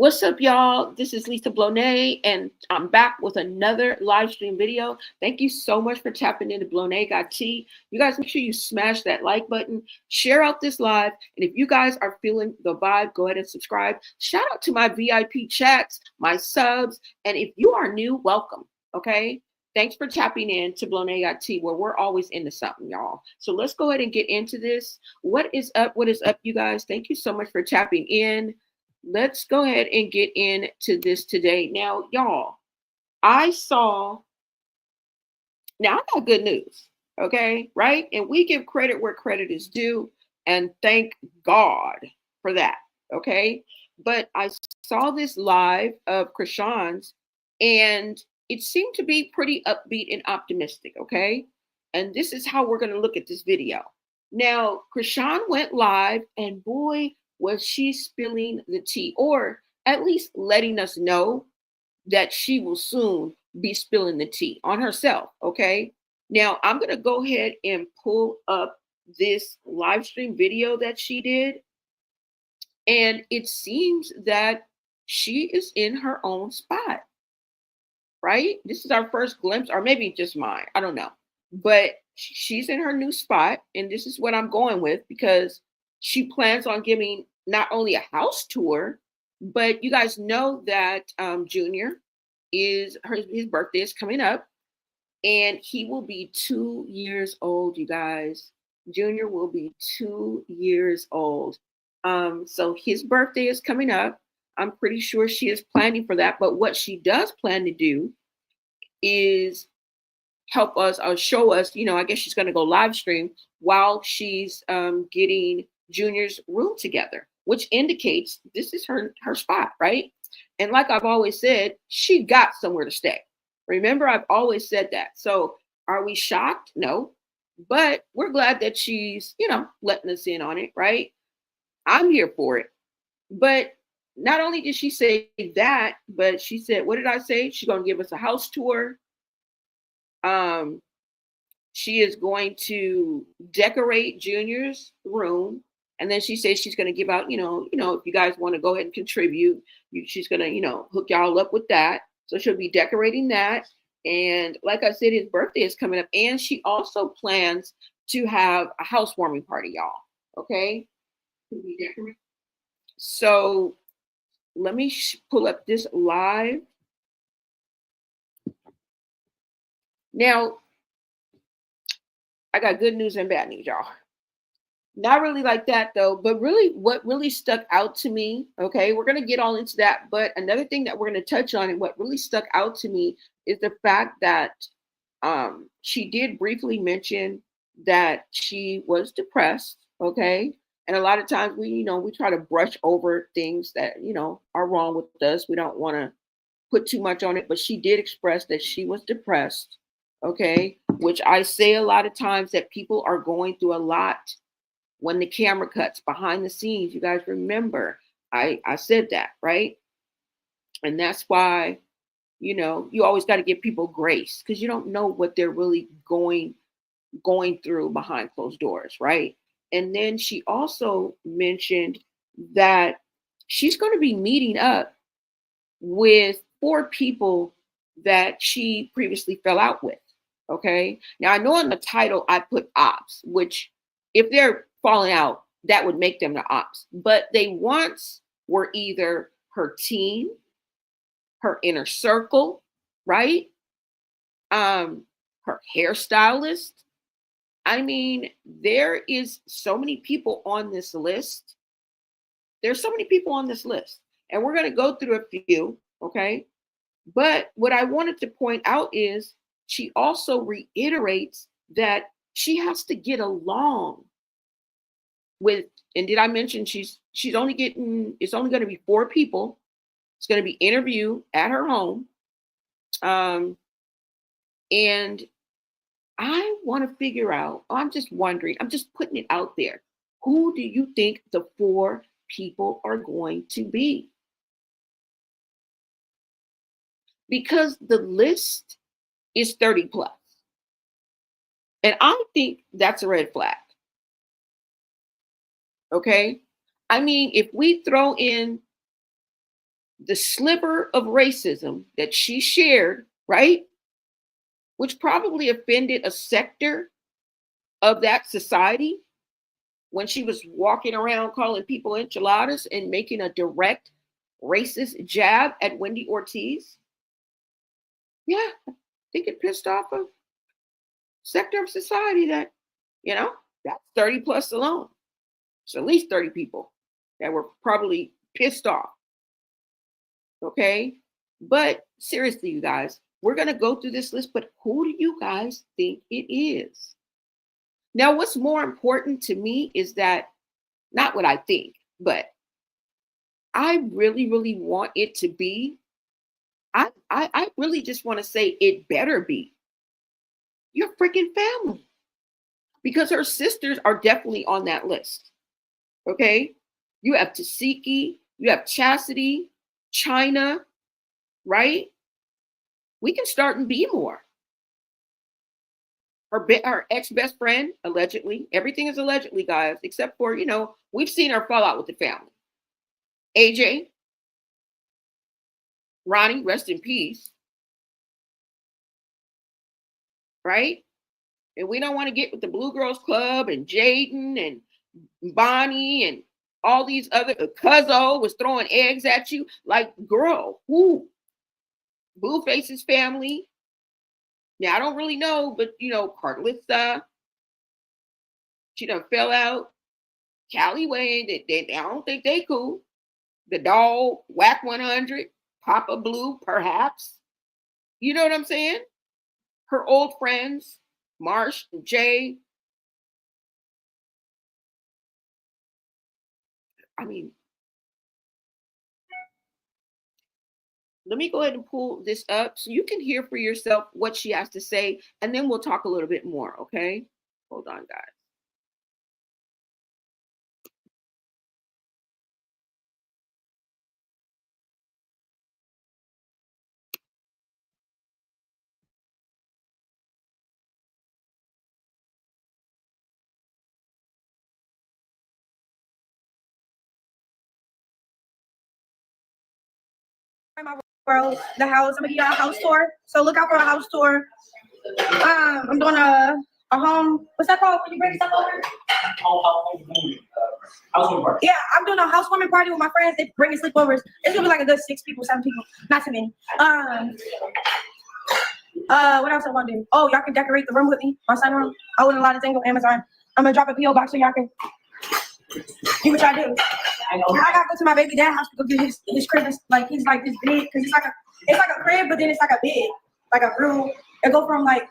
What's up, y'all? This is Lisa Blonay, and I'm back with another live stream video. Thank you so much for tapping into Blonay Got Tea. You guys make sure you smash that like button, share out this live, and if you guys are feeling the vibe, go ahead and subscribe. Shout out to my VIP chats, my subs, and if you are new, welcome, okay? Thanks for tapping in to Blonay Got Tea, where we're always into something, y'all. So let's go ahead and get into this. What is up? What is up, you guys? Thank you so much for tapping in. Let's go ahead and get into this today. Now, y'all, I got good news, okay? Right? And we give credit where credit is due, and thank God for that, okay? But I saw this live of Chrisean's, and it seemed to be pretty upbeat and optimistic, okay? And this is how we're going to look at this video. Now, Chrisean went live, and boy, was she spilling the tea, or at least letting us know that she will soon be spilling the tea on herself, okay? Now, I'm going to go ahead and pull up this live stream video that she did, and it seems that she is in her own spot, right? This is our first glimpse, or maybe just mine, I don't know. But she's in her new spot, and this is what I'm going with, because she plans on giving not only a house tour, but you guys know that Junior his birthday is coming up, and he will be 2 years old, you guys. Junior will be 2 years old. So his birthday is coming up. I'm pretty sure she is planning for that. But what she does plan to do is help us or show us, I guess she's going to go live stream while she's getting Junior's room together, which indicates this is her spot, right? And like I've always said, she got somewhere to stay. Remember, I've always said that. So are we shocked? No, but we're glad that she's, letting us in on it, right? I'm here for it. But not only did she say that, but she said, what did I say? She's going to give us a house tour. She is going to decorate Junior's room. And then she says she's going to give out, if you guys want to go ahead and contribute, she's going to, hook y'all up with that. So she'll be decorating that. And like I said, his birthday is coming up. And she also plans to have a housewarming party, y'all. Okay. So let me pull up this live. Now, I got good news and bad news, y'all. Not really like that though, but really what really stuck out to me, okay, we're going to get all into that. But another thing that we're going to touch on and what really stuck out to me is the fact that she did briefly mention that she was depressed, okay? And a lot of times we try to brush over things that, are wrong with us. We don't want to put too much on it, but she did express that she was depressed, okay? Which I say a lot of times that people are going through a lot when the camera cuts behind the scenes. You guys remember, I said that, right? And that's why, you always got to give people grace, because you don't know what they're really going through behind closed doors, right? And then she also mentioned that she's going to be meeting up with 4 people that she previously fell out with, okay? Now, I know in the title I put Opps, which if they're falling out, that would make them the Opps. But they once were either her team, her inner circle, right? Her hairstylist. I mean, there is so many people on this list. There's so many people on this list. And we're going to go through a few, okay? But what I wanted to point out is she also reiterates that she has to get along with, and did I mention she's only getting, it's only going to be 4 people. It's going to be interview at her home. And I want to figure out, I'm just wondering, I'm just putting it out there. Who do you think the 4 people are going to be? Because the list is 30 plus. And I think that's a red flag. Okay. I mean, if we throw in the sliver of racism that she shared, right, which probably offended a sector of that society when she was walking around calling people enchiladas and making a direct racist jab at Wendy Ortiz. Yeah, I think it pissed off a sector of society that, that's 30 plus alone. So at least 30 people that were probably pissed off. Okay. But seriously, you guys, we're going to go through this list, but who do you guys think it is? Now, what's more important to me is that not what I think, but I really, really want it to be, I really just want to say it better be your freaking family, because her sisters are definitely on that list. Okay. You have Tasiki, you have Chastity, China, right? We can start and be more. Her ex-best friend, allegedly. Everything is allegedly, guys, except for, we've seen her fall out with the family. AJ, Ronnie, rest in peace. Right? And we don't want to get with the Blue Girls Club and Jaden and Bonnie and all these other, Cuzzo was throwing eggs at you. Like, girl, who? Blueface's family. Now, I don't really know, but, Carlissa, she done fell out. Callie Wayne, I don't think they cool. The dog, Whack 100, Papa Blue, perhaps. You know what I'm saying? Her old friends, Marsh and Jay. I mean, let me go ahead and pull this up so you can hear for yourself what she has to say, and then we'll talk a little bit more, okay? Hold on, guys. My world, the house. I'm gonna give y'all a house tour. So look out for a house tour. I'm doing a home. What's that called when you bring stuff over? Housewarming party. Yeah, I'm doing a housewarming party with my friends. They bringing sleepovers. It's gonna be like a good 6 people, 7 people, not too many. What else I want to do? Oh, y'all can decorate the room with me. My sunroom. I own a lot of things on Amazon. I'm gonna drop a PO box so y'all can do what y'all do. I gotta go to my baby dad's house to go get his crib. Like he's like this big because it's like a crib, but then it's like a bed, like a room. It go from like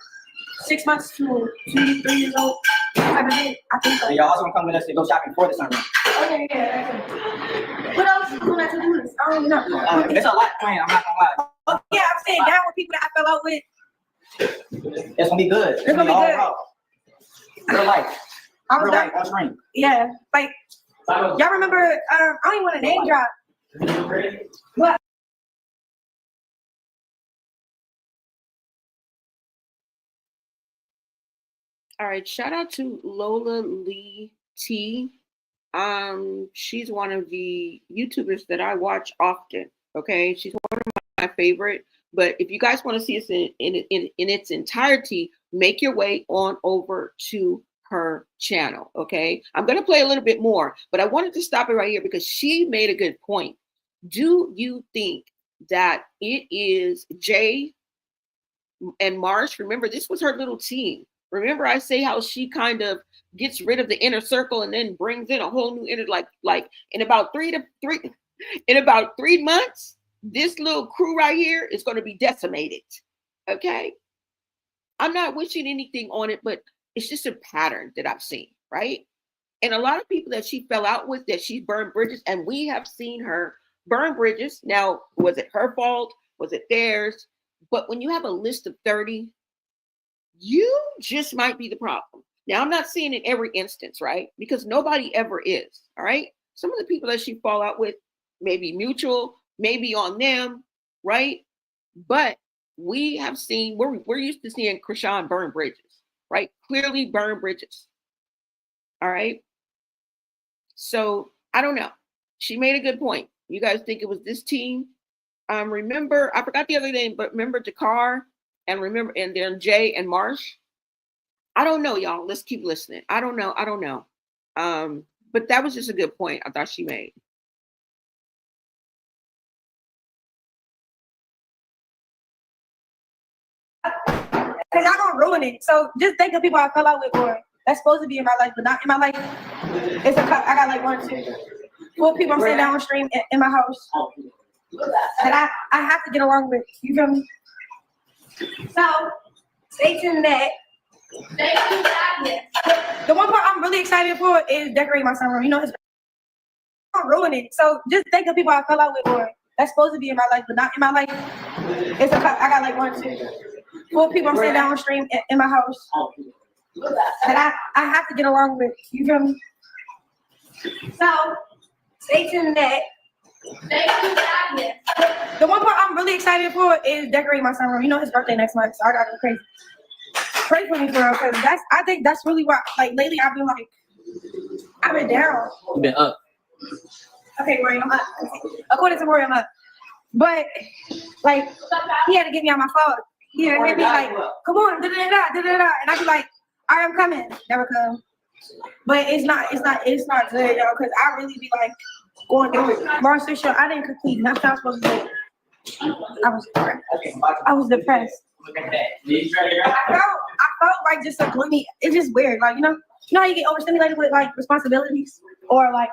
6 months to 2, 3 years old. Type of bed. I think so. And y'all also gonna come with us to go shopping for the sunroom. Okay, yeah. What else is doing that to do this? I don't even know. It's a lot planned. I'm not gonna lie. Yeah, I'm sitting down with people that I fell out with. It's gonna be good. It's gonna be good. Raw. Real life. Real life on screen. Yeah, like y'all remember? I don't even want to name drop. But All right, shout out to Lola Lee T. She's one of the YouTubers that I watch often. Okay, she's one of my favorite. But if you guys want to see us in its entirety, make your way on over to her channel. Okay, I'm going to play a little bit more, but I wanted to stop it right here because she made a good point. Do you think that it is Jay and Marsh? Remember, this was her little team. Remember, I say how she kind of gets rid of the inner circle and then brings in a whole new inner, like in about 3 months, this little crew right here is going to be decimated. Okay. I'm not wishing anything on it, but it's just a pattern that I've seen, right? And a lot of people that she fell out with, that she burned bridges, and we have seen her burn bridges. Now, was it her fault? Was it theirs? But when you have a list of 30, you just might be the problem. Now, I'm not saying in every instance, right? Because nobody ever is, all right? Some of the people that she fall out with may be mutual, maybe on them, right? But we have seen, we're used to seeing Chrisean burn bridges, right? Clearly burn bridges, all right? So, I don't know. She made a good point. You guys think it was this team? Remember, I forgot the other name, but remember Dakar and then Jay and Marsh. I don't know, y'all. Let's keep listening. I don't know. But that was just a good point I thought she made. Cause y'all gonna ruin it. So just think of people I fell out with, or that's supposed to be in my life, but not in my life. It's a couple. I got like 1, 2, 4 people I'm sitting down on stream in my house that I have to get along with. You feel me? So stay tuned to that. The one part I'm really excited for is decorating my sunroom. You know, it's gonna ruin it. So just think of people I fell out with, or that's supposed to be in my life, but not in my life. It's a couple. I got like 1, 2, 4 people I'm sitting down on stream in my house that I have to get along with. You feel me? So stay tuned to that. The one part I'm really excited for is decorating my sunroom. You know, his birthday next month, so I gotta go crazy. Pray for me, for real, because I think that's really why. Like lately, I've been down. You've been up. Okay, Rory, I'm up. According to Rory, I'm up. But like, he had to get me on my phone. He had to hit me like, "Come on, da da da da da da," and I'd be like, "All right, I'm coming." Never come. But it's not good, y'all, because I really be like going through it. Marcia show, I didn't complete. That's what I was supposed to do. I was depressed. I felt like just a gloomy. It's just weird, like you know how you get overstimulated with like responsibilities or like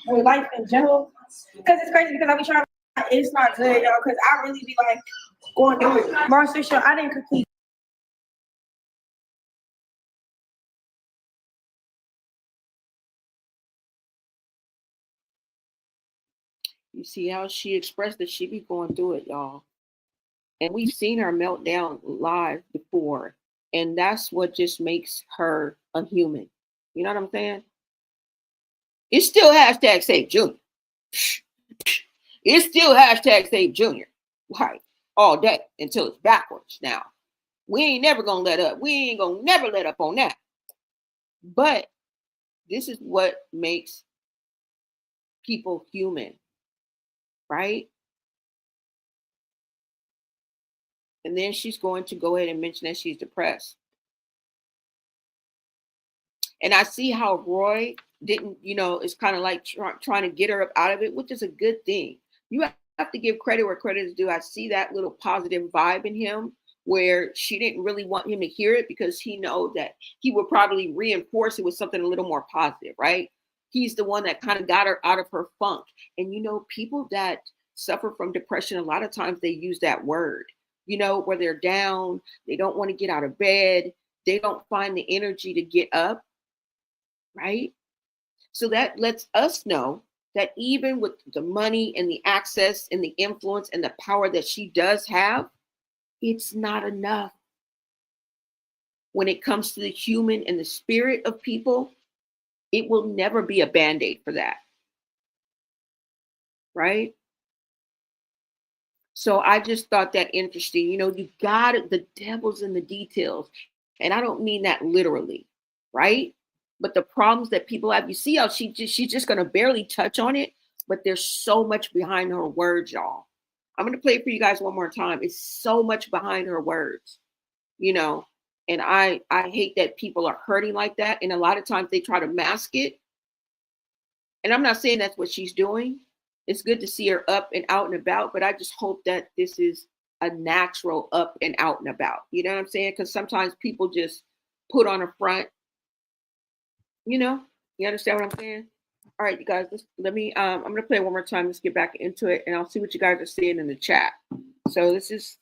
with life in general. Because it's crazy because I be trying. It's not good, y'all, because I really be like going through it. Marcia show, I didn't complete. You see how she expressed that she be going through it, y'all. And we've seen her melt down live before. And that's what just makes her a human. You know what I'm saying? It's still hashtag Save Junior. It's still hashtag Save Junior. Right. All day until it's backwards. Now, we ain't never gonna let up. We ain't gonna never let up on that. But this is what makes people human. Right? And then she's going to go ahead and mention that she's depressed. And I see how Roy didn't, it's kind of like trying to get her up out of it, which is a good thing. You have to give credit where credit is due. I see that little positive vibe in him where she didn't really want him to hear it because he knows that he would probably reinforce it with something a little more positive, right? He's the one that kind of got her out of her funk. And, people that suffer from depression, a lot of times they use that word, where they're down, they don't want to get out of bed, they don't find the energy to get up. Right? So that lets us know that even with the money and the access and the influence and the power that she does have, it's not enough. When it comes to the human and the spirit of people, it will never be a band-aid for that. Right? So I just thought that interesting. You got it. The devil's in the details. And I don't mean that literally. Right? But the problems that people have, you see how she's just going to barely touch on it, but there's so much behind her words, y'all. I'm going to play it for you guys one more time. It's so much behind her words, and I hate that people are hurting like that. And a lot of times they try to mask it. And I'm not saying that's what she's doing. It's good to see her up and out and about, but I just hope that this is a natural up and out and about. You know what I'm saying? Because sometimes people just put on a front. You understand what I'm saying? All right, you guys, let me, I'm going to play it one more time. Let's get back into it and I'll see what you guys are seeing in the chat. So this is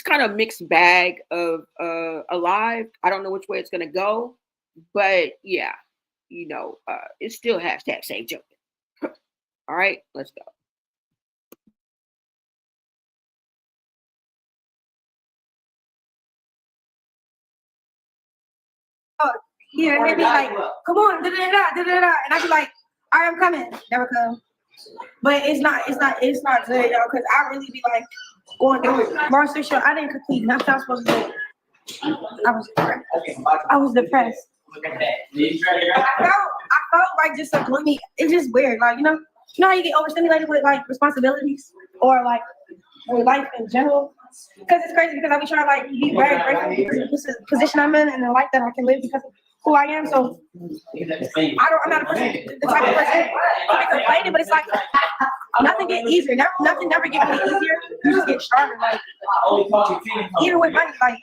kind of a mixed bag of alive. I don't know which way it's going to go, but yeah, it's still hashtag Save Junior. All right, let's go. Yeah, and they be like, "Come on, da da da da da da," and I be like, "All right, I'm coming." Never come. But it's not good, y'all, because I really be like going through it. Marcia show, I didn't complete. That's what I was supposed to do. I was depressed. I felt like just a gloomy. It's just weird, like you know how you get overstimulated with like responsibilities or like with life in general. Because it's crazy because I be trying to like be very grateful for the position I'm in and the life that I can live because of who I am. So I'm not a person, the type of person to be complaining, but it's like nothing get easier. Nothing never get really easier. You just get stronger. Like even with money, like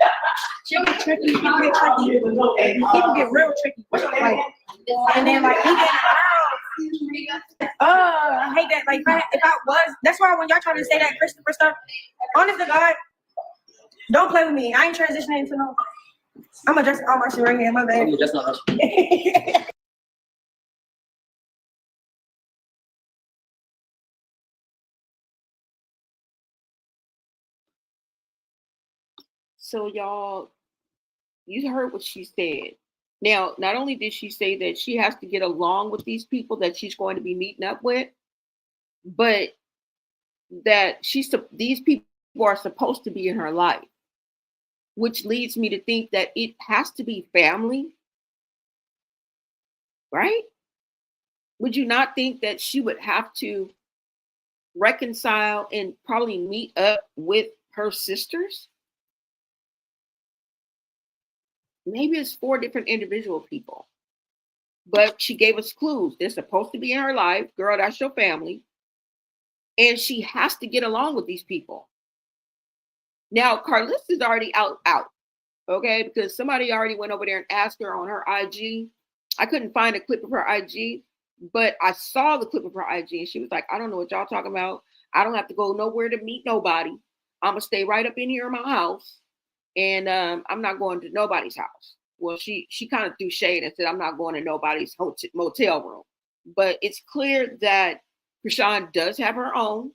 she'll get tricky, people get tricky, people get real tricky. Like and then like we get I hate that. Like if I was, that's why when y'all trying to say that Christopher stuff, honest to God, don't play with me. I ain't transitioning into no. I'm gonna dress all my shit right here, my bad. That's not So y'all, you heard what she said. Now, not only did she say that she has to get along with these people that she's going to be meeting up with, but that these people are supposed to be in her life, which leads me to think that it has to be family, right? Would you not think that she would have to reconcile and probably meet up with her sisters? Maybe it's 4 different individual people, but she gave us clues. They're supposed to be in her life. Girl, that's your family. And she has to get along with these people. Now, Carlissa's already out, okay? Because somebody already went over there and asked her on her IG. I couldn't find a clip of her IG, but I saw the clip of her IG, and she was like, I don't know what y'all talking about. I don't have to go nowhere to meet nobody. I'm going to stay right up in here in my house, and I'm not going to nobody's house. Well, she kind of threw shade and said, I'm not going to nobody's motel room. But it's clear that Chrisean does have her own.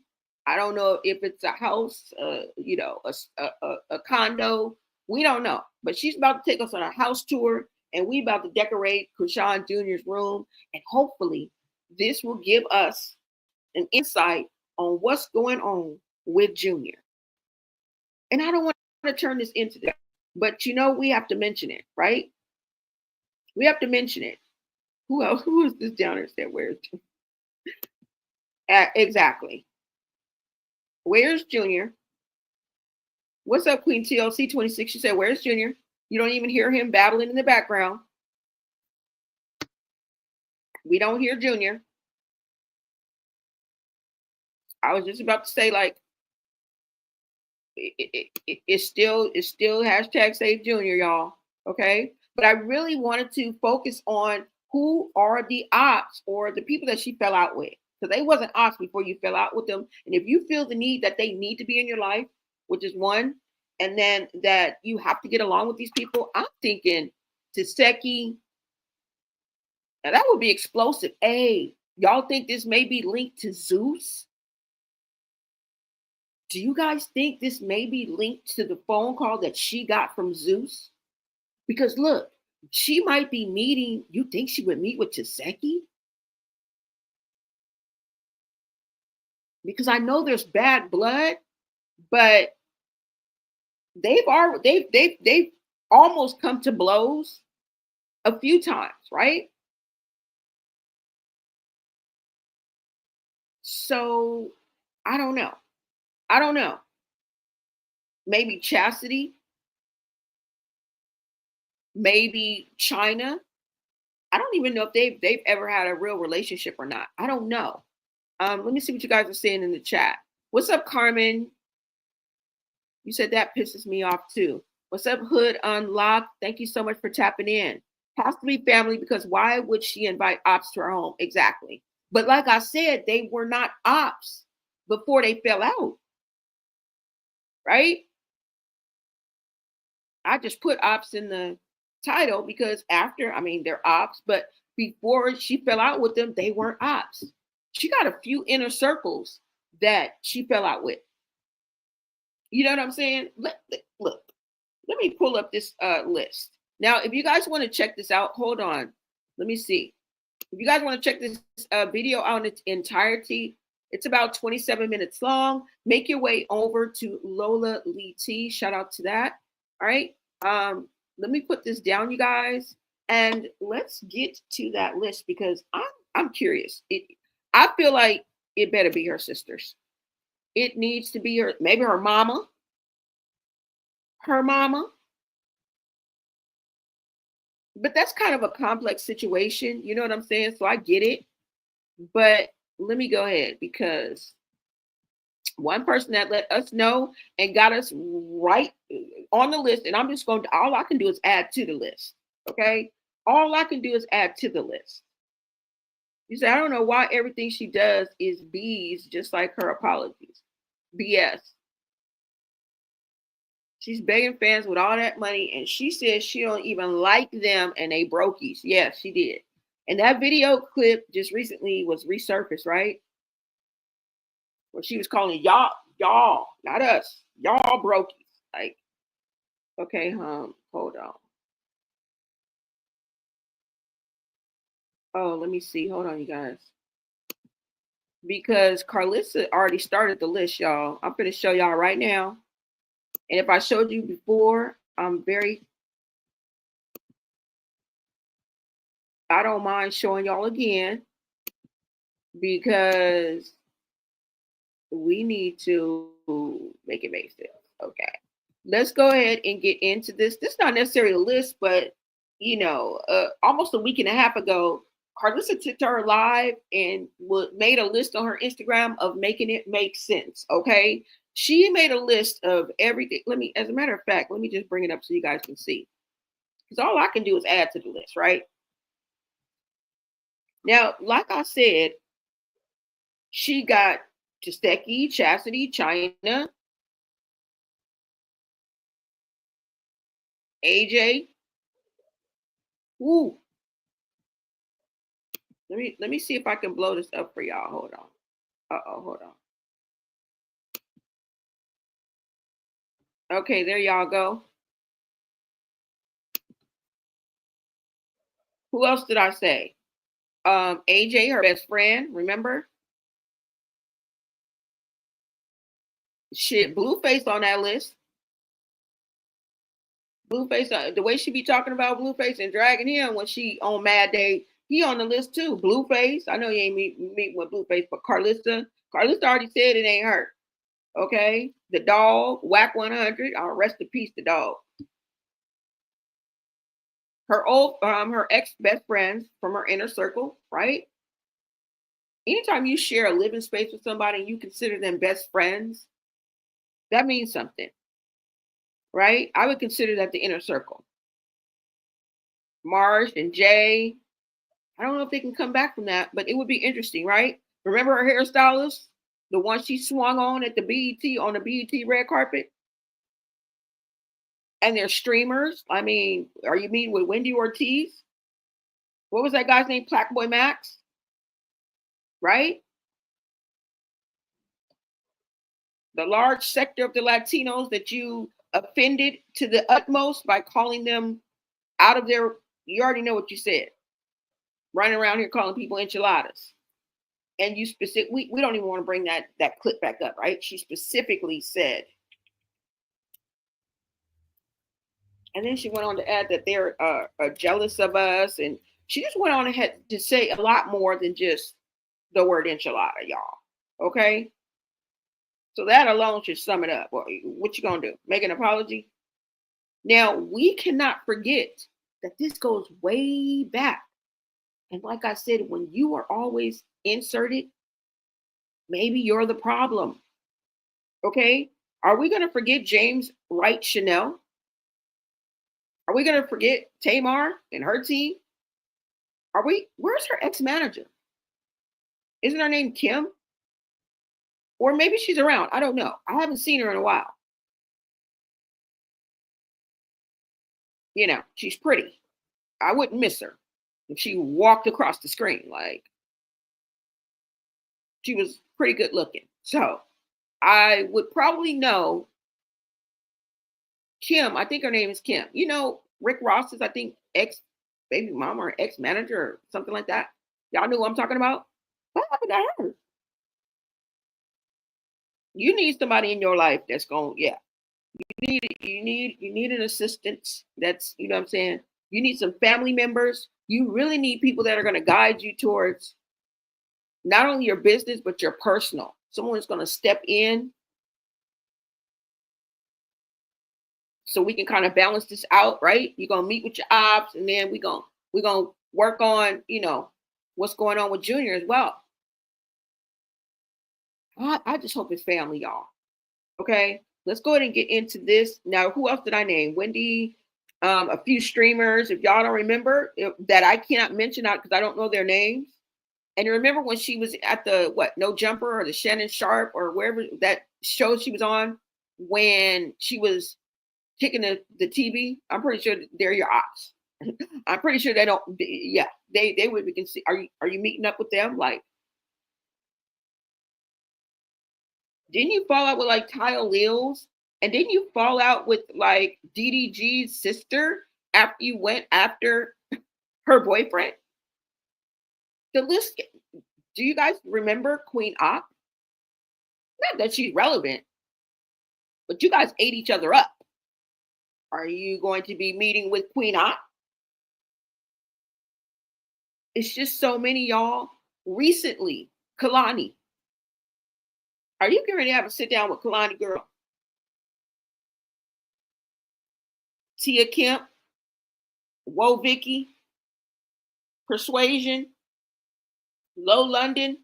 I don't know if it's a house, a condo. We don't know. But she's about to take us on a house tour, and we about to decorate Chrisean Jr.'s room. And hopefully this will give us an insight on what's going on with Junior. And I don't want to turn this into that, but we have to mention it, right? We have to mention it. Who else? Who is this down there that wears? Exactly. Where's Junior? What's up, Queen TLC 26? She said, where's Junior? You don't even hear him babbling in the background. We don't hear Junior. I was just about to say, like, it's still hashtag save Junior, y'all. Okay. But I really wanted to focus on who are the Opps or the people that she fell out with. Because they wasn't Opps before you fell out with them. And if you feel the need that they need to be in your life, which is one, and then that you have to get along with these people, I'm thinking Taseki. Now that would be explosive. Hey, y'all think this may be linked to Zeus? Do you guys think this may be linked to the phone call that she got from Zeus? Because look, she might be meeting, you think she would meet with Taseki? Because I know there's bad blood, but they've almost come to blows a few times, right? So I don't know. Maybe Chastity, maybe China. I don't even know if they've ever had a real relationship or not. I don't know. Let me see what you guys are saying in the chat. What's up, Carmen? You said that pisses me off too. What's up, Hood Unlocked? Thank you so much for tapping in. Has to be family, because why would she invite Opps to her home? Exactly. But like I said, they were not Opps before they fell out. Right? I just put Opps in the title because after, they're Opps, but before she fell out with them, they weren't Opps. She got a few inner circles that she fell out with. You know what I'm saying? Look, let me pull up this list. Now, if you guys want to check this out, hold on. Let me see. If you guys want to check this video out in its entirety, it's about 27 minutes long. Make your way over to Lola Lee T. Shout out to that. All right. Let me put this down, you guys, and let's get to that list because I'm curious. I feel like it better be her sisters. It needs to be maybe her mama. Her mama. But that's kind of a complex situation. You know what I'm saying? So I get it. But let me go ahead, because one person that let us know and got us right on the list, and I'm just going to, all I can do is add to the list. Okay. All I can do is add to the list. You say, I don't know why everything she does is B's, just like her apologies. BS. She's begging fans with all that money, and she says she don't even like them and they brokies. Yes, she did. And that video clip just recently was resurfaced, right? Where she was calling y'all, not us, y'all brokies. Like, okay, hold on. Oh, let me see. Hold on, you guys. Because Carlissa already started the list, y'all. I'm going to show y'all right now. And if I showed you before, I don't mind showing y'all again, because we need to make it make sense. Okay. Let's go ahead and get into this. This is not necessarily a list, but almost a week and a half ago, Carlissa took to her live and made a list on her Instagram of making it make sense. Okay. She made a list of everything. As a matter of fact, let me just bring it up so you guys can see. Because all I can do is add to the list, right? Now, like I said, she got Tasteki, Chastity, China, AJ. Woo. Let me see if I can blow this up for y'all. Hold on. Hold on. Okay, there y'all go. Who else did I say? AJ, her best friend, remember? Shit, Blueface on that list. Blueface, the way she be talking about Blueface and dragging him when she on Mad Day, he on the list too. Blueface, I know you ain't meeting with Blueface, but Carlissa already said it ain't her. Okay, the dog, Whack 100. Rest in peace, the dog. Her ex best friends from her inner circle, right? Anytime you share a living space with somebody and you consider them best friends, that means something, right? I would consider that the inner circle. Marsh and Jay, I don't know if they can come back from that, but it would be interesting, right? Remember her hairstylist, the one she swung on at the BET red carpet? And they're streamers. I mean, are you meeting with Wendy Ortiz? What was that guy's name? Blackboy Max, right? The large sector of the Latinos that you offended to the utmost by calling them out of their, you already know what you said. Running around here calling people enchiladas. And you we don't even want to bring that clip back up, right? She specifically said, and then she went on to add that they're jealous of us, and she just went on ahead to say a lot more than just the word enchilada, y'all. Okay, so that alone should sum it up. Well, what you gonna do? Make an apology? Now we cannot forget that this goes way back, and like I said, when you are always inserted, maybe you're the problem. Okay, are we gonna forget James Wright Chanel? Are we going to forget Tamar and her team? Where's her ex-manager? Isn't her name Kim? Or maybe she's around. I don't know. I haven't seen her in a while. She's pretty. I wouldn't miss her if she walked across the screen. Like, she was pretty good looking. So I would probably know Kim. I think her name is Kim. Rick Ross's, I think, ex-baby mama or ex-manager or something like that. Y'all know who I'm talking about? What happened to her? You need somebody in your life that's going, yeah. You need an assistant. That's, you know what I'm saying? You need some family members. You really need people that are going to guide you towards not only your business, but your personal. someone's going to step in so we can kind of balance this out, right? You're going to meet with your ops, and then we're going to work on, what's going on with Junior as well. I just hope it's family, y'all. Okay, let's go ahead and get into this. Now, who else did I name? Wendy, a few streamers. If y'all don't remember that I cannot mention out because I don't know their names. And you remember when she was at the, No Jumper or the Shannon Sharp or wherever that show she was on when she was kicking the TV? I'm pretty sure they're your ops. I'm pretty sure they don't. Yeah, they would be considered. Are you meeting up with them? Like, didn't you fall out with like Tyle Lills? And didn't you fall out with like DDG's sister after you went after her boyfriend? The list. Do you guys remember Queen Op? Not that she's relevant, but you guys ate each other up. Are you going to be meeting with Queen Op? It's just so many, y'all. Recently, Kalani. Are you going to have a sit down with Kalani, girl? Tia Kemp, Woe Vicky, Persuasion, Low London,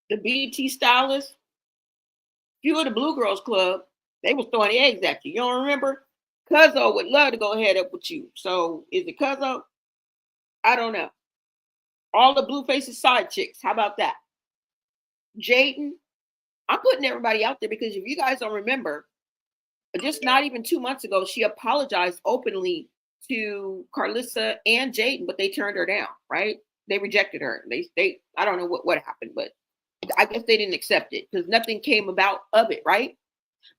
the BET Stylist, few of the Blue Girls Club, they was throwing eggs at you. You don't remember? Cuzzo would love to go ahead up with you. So is it Cuzzo? I don't know. All the Blue Faces side chicks. How about that? Jaden. I'm putting everybody out there because if you guys don't remember, just not even 2 months ago, she apologized openly to Carlissa and Jaden, but they turned her down, right? They rejected her. They I don't know what happened, but I guess they didn't accept it because nothing came about of it, right?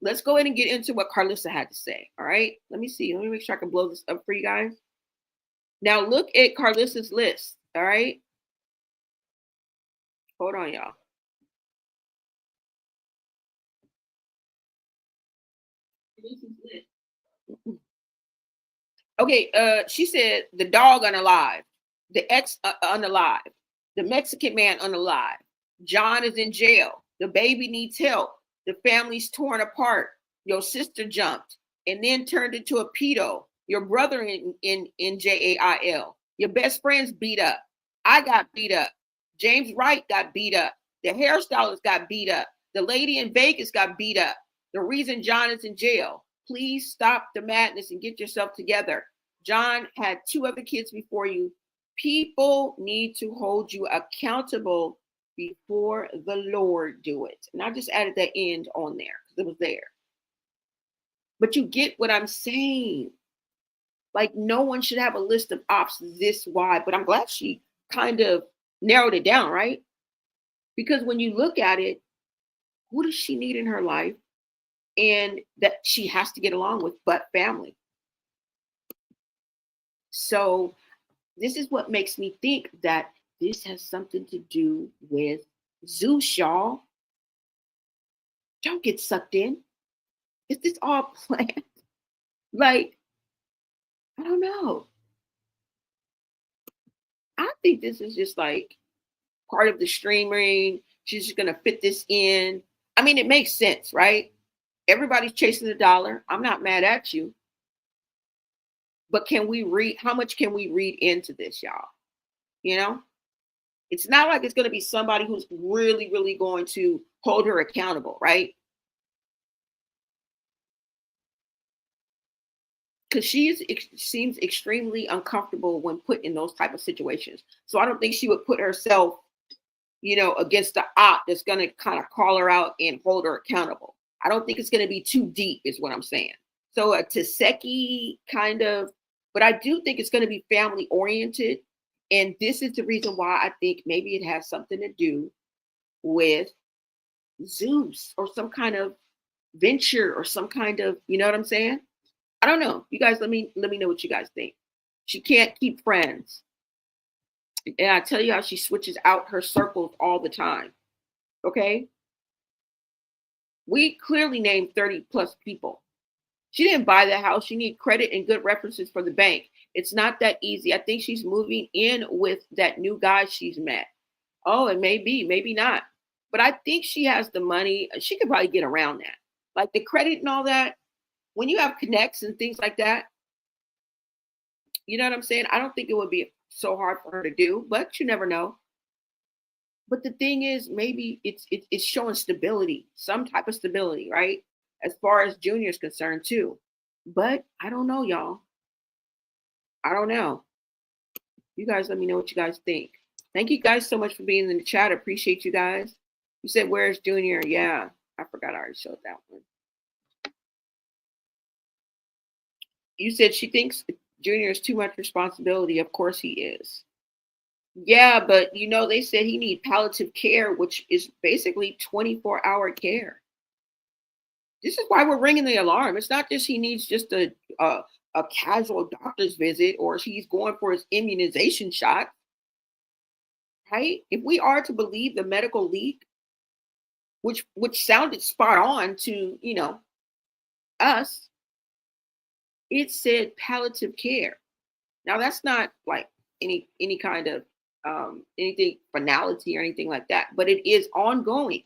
Let's go ahead and get into what Carlissa had to say, all right? Let me see. Let me make sure I can blow this up for you guys. Now look at Carlissa's list, all right? Hold on, y'all. Okay, she said the dog unalive, the ex unalive, the Mexican man unalive, John is in jail, the baby needs help, the family's torn apart, your sister jumped and then turned into a pedo, your brother in jail, your best friend's beat up, I got beat up, James Wright got beat up, the hairstylist got beat up, the lady in Vegas got beat up, the reason John is in jail. Please stop the madness and get yourself together. John had 2 other kids before you. People need to hold you accountable before the Lord do it. And I just added that end on there because it was there. But you get what I'm saying. Like, no one should have a list of ops this wide, but I'm glad she kind of narrowed it down, right? Because when you look at it, who does she need in her life? And that she has to get along with, but family. So this is what makes me think that this has something to do with Zeus, y'all. Don't get sucked in. Is this all planned? Like, I don't know. I think this is just like part of the streaming. She's just going to fit this in. I mean, it makes sense, right? Everybody's chasing the dollar. I'm not mad at you. But can we read, how much can we read into this, y'all? You know? It's not like it's going to be somebody who's really, really going to hold her accountable, right? Because she seems extremely uncomfortable when put in those type of situations. So I don't think she would put herself, against the op that's going to kind of call her out and hold her accountable. I don't think it's going to be too deep is what I'm saying. So a Taseki kind of, but I do think it's going to be family oriented. And this is the reason why I think maybe it has something to do with Zeus or some kind of venture or some kind of, you know what I'm saying? I don't know. You guys, let me know what you guys think. She can't keep friends. And I tell you how she switches out her circles all the time. Okay? We clearly named 30 plus people. She didn't buy the house. She needs credit and good references for the bank. It's not that easy. I think she's moving in with that new guy she's met. Oh, it may be, maybe not. But I think she has the money. She could probably get around that. Like the credit and all that. When you have connects and things like that, you know what I'm saying? I don't think it would be so hard for her to do, but you never know. But the thing is, maybe it's showing stability, some type of stability, right? As far as Junior is concerned too. But I don't know, y'all. I don't know. You guys let me know what you guys think. Thank you guys so much for being in the chat. I appreciate you guys. You said, where's Junior? Yeah, I forgot I already showed that one. You said she thinks Junior is too much responsibility. Of course he is. Yeah, but you know, they said he needs palliative care, which is basically 24-hour care. This is why we're ringing the alarm. It's not just he needs just a casual doctor's visit or he's going for his immunization shot. Right? If we are to believe the medical leak, which sounded spot on to, you know, us, it said palliative care. Now that's not like any kind of anything finality or anything like that, but it is ongoing.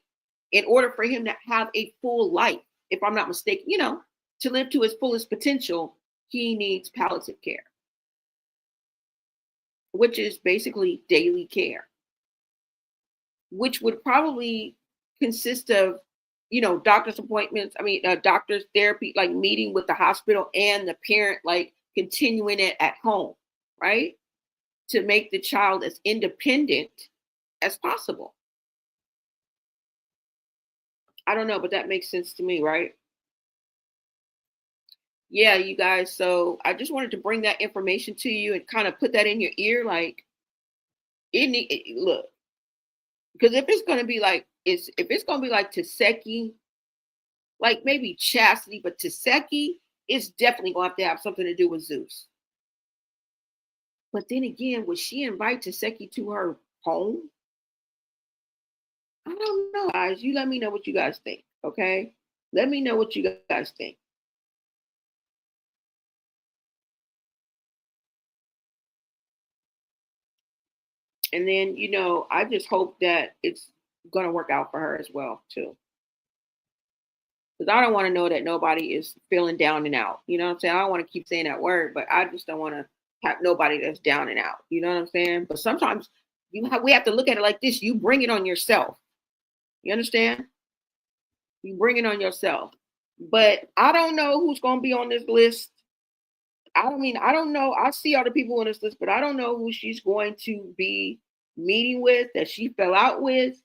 In order for him to have a full life, if I'm not mistaken, you know, to live to his fullest potential, he needs palliative care, which is basically daily care, which would probably consist of, you know, doctor's appointments. I mean, doctor's therapy, like meeting with the hospital and the parent, like continuing it at home, right? To make the child as independent as possible. I don't know, but that makes sense to me, right? Yeah, you guys. So I just wanted to bring that information to you and kind of put that in your ear. Like, look, because if it's going to be like, if it's going to be like Taseki, like maybe Chastity, but Taseki is definitely going to have something to do with Zeus. But then again, would she invite Taseki to her home? I don't know, guys. You let me know what you guys think, okay? Let me know what you guys think. And then, you know, I just hope that it's going to work out for her as well, too. Because I don't want to know that nobody is feeling down and out. You know what I'm saying? I don't want to keep saying that word, but I just don't want to have nobody that's down and out. You know what I'm saying? But sometimes we have to look at it like this. You bring it on yourself. You understand? You bring it on yourself. But I don't know who's going to be on this list. I don't know. I see all the people on this list, but I don't know who she's going to be meeting with that she fell out with.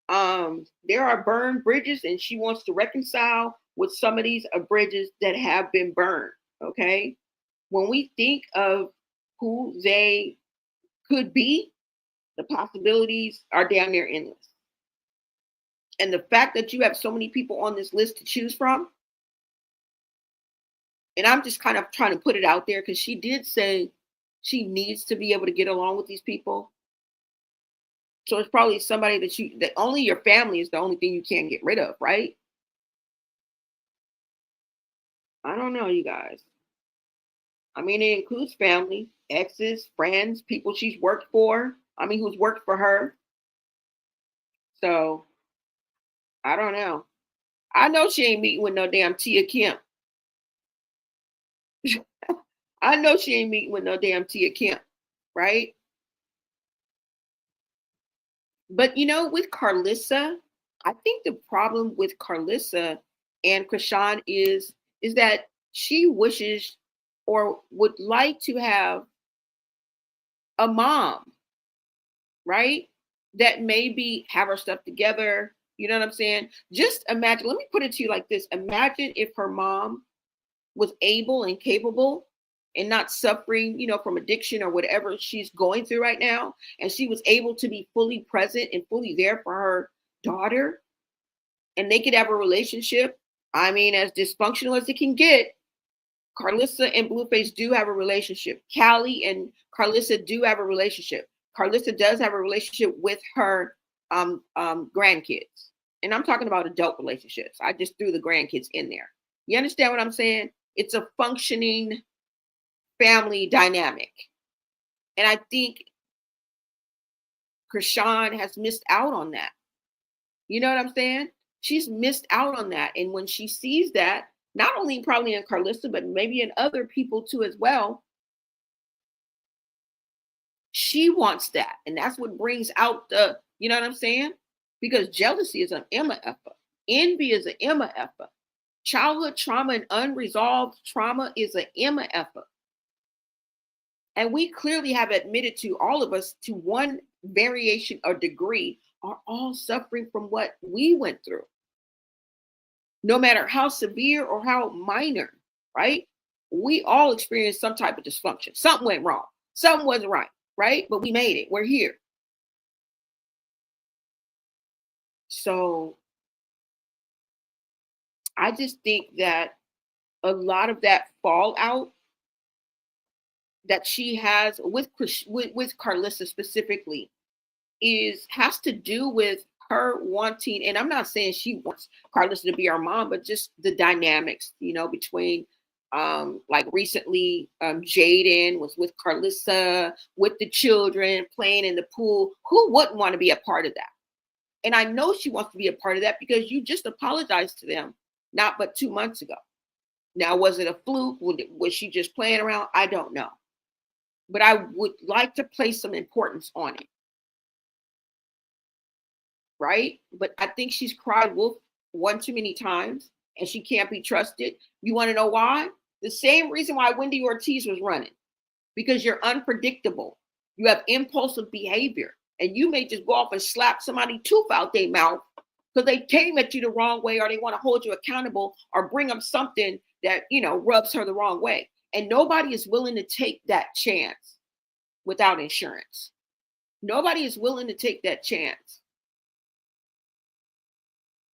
There are burned bridges, and she wants to reconcile with some of these bridges that have been burned. Okay. When we think of who they could be, the possibilities are damn near endless. And the fact that you have so many people on this list to choose from, and I'm just kind of trying to put it out there because she did say she needs to be able to get along with these people. So it's probably somebody that only your family is the only thing you can't get rid of, right? I don't know, you guys. I mean, it includes family, exes, friends, people she's worked for. I mean, who's worked for her. So I don't know. I know she ain't meeting with no damn Tia Kemp. I know she ain't meeting with no damn Tia Kemp, right? But you know, with Carlissa, I think the problem with Carlissa and Chrisean is that she wishes or would like to have a mom, right? That maybe have her stuff together. You know what I'm saying? Just imagine, let me put it to you like this. Imagine if her mom was able and capable and not suffering, you know, from addiction or whatever she's going through right now. And she was able to be fully present and fully there for her daughter. And they could have a relationship. I mean, as dysfunctional as it can get, Carlissa and Blueface do have a relationship. Callie and Carlissa do have a relationship. Carlissa does have a relationship with her grandkids. And I'm talking about adult relationships. I just threw the grandkids in there. You understand what I'm saying? It's a functioning family dynamic. And I think Chrisean has missed out on that. You know what I'm saying? She's missed out on that. And when she sees that, not only probably in Carlissa, but maybe in other people too as well, she wants that. And that's what brings out the, you know what I'm saying? Because jealousy is an MFA. Envy is an MFA. Childhood trauma and unresolved trauma is an MFA. And we clearly have admitted to all of us, to one variation or degree, are all suffering from what we went through. No matter how severe or how minor, right? We all experienced some type of dysfunction. Something went wrong. Something wasn't right, right? But we made it. We're here. So I just think that a lot of that fallout that she has with Carlissa specifically has to do with her wanting, and I'm not saying she wants Carlissa to be our mom, but just the dynamics, you know, between like recently Jaden was with Carlissa, with the children playing in the pool. Who wouldn't want to be a part of that? And I know she wants to be a part of that because you just apologized to them not but 2 months ago. Now, was it a fluke? Was she just playing around? I don't know. But I would like to place some importance on it. Right? But I think she's cried wolf one too many times and she can't be trusted. You want to know why? The same reason why Wendy Ortiz was running. Because you're unpredictable. You have impulsive behavior. And you may just go off and slap somebody's tooth out their mouth because they came at you the wrong way, or they want to hold you accountable or bring up something that, you know, rubs her the wrong way. And nobody is willing to take that chance without insurance. Nobody is willing to take that chance.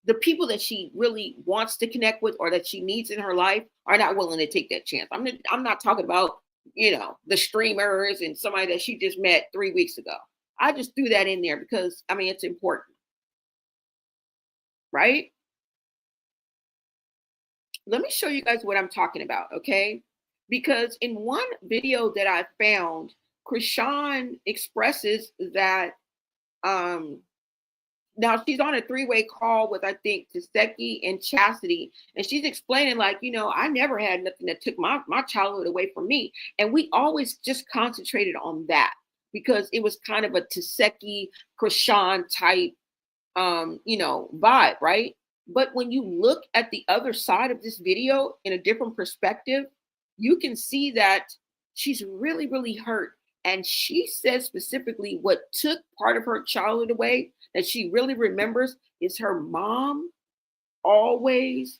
The people that she really wants to connect with or that she needs in her life are not willing to take that chance. I'm not talking about, you know, the streamers and somebody that she just met 3 weeks ago. I just threw that in there because, I mean, it's important. Right? Let me show you guys what I'm talking about, okay? Because in one video that I found, Chrisean expresses that now she's on a 3-way call with, I think, Taseki and Chastity, and she's explaining, like, you know, I never had nothing that took my childhood away from me. And we always just concentrated on that because it was kind of a Taseki, Chrisean type, you know, vibe, right? But when you look at the other side of this video in a different perspective, you can see that she's really, really hurt. And she says specifically what took part of her childhood away that she really remembers is her mom always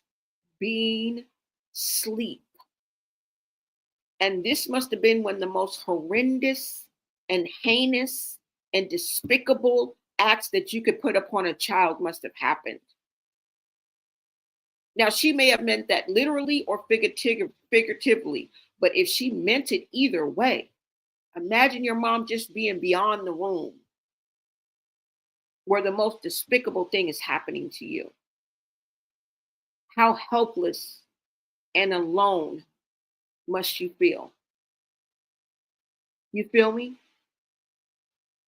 being asleep. And this must have been when the most horrendous and heinous and despicable acts that you could put upon a child must have happened. Now, she may have meant that literally or figuratively, but if she meant it either way, imagine your mom just being beyond the room where the most despicable thing is happening to you. How helpless and alone must you feel? You feel me?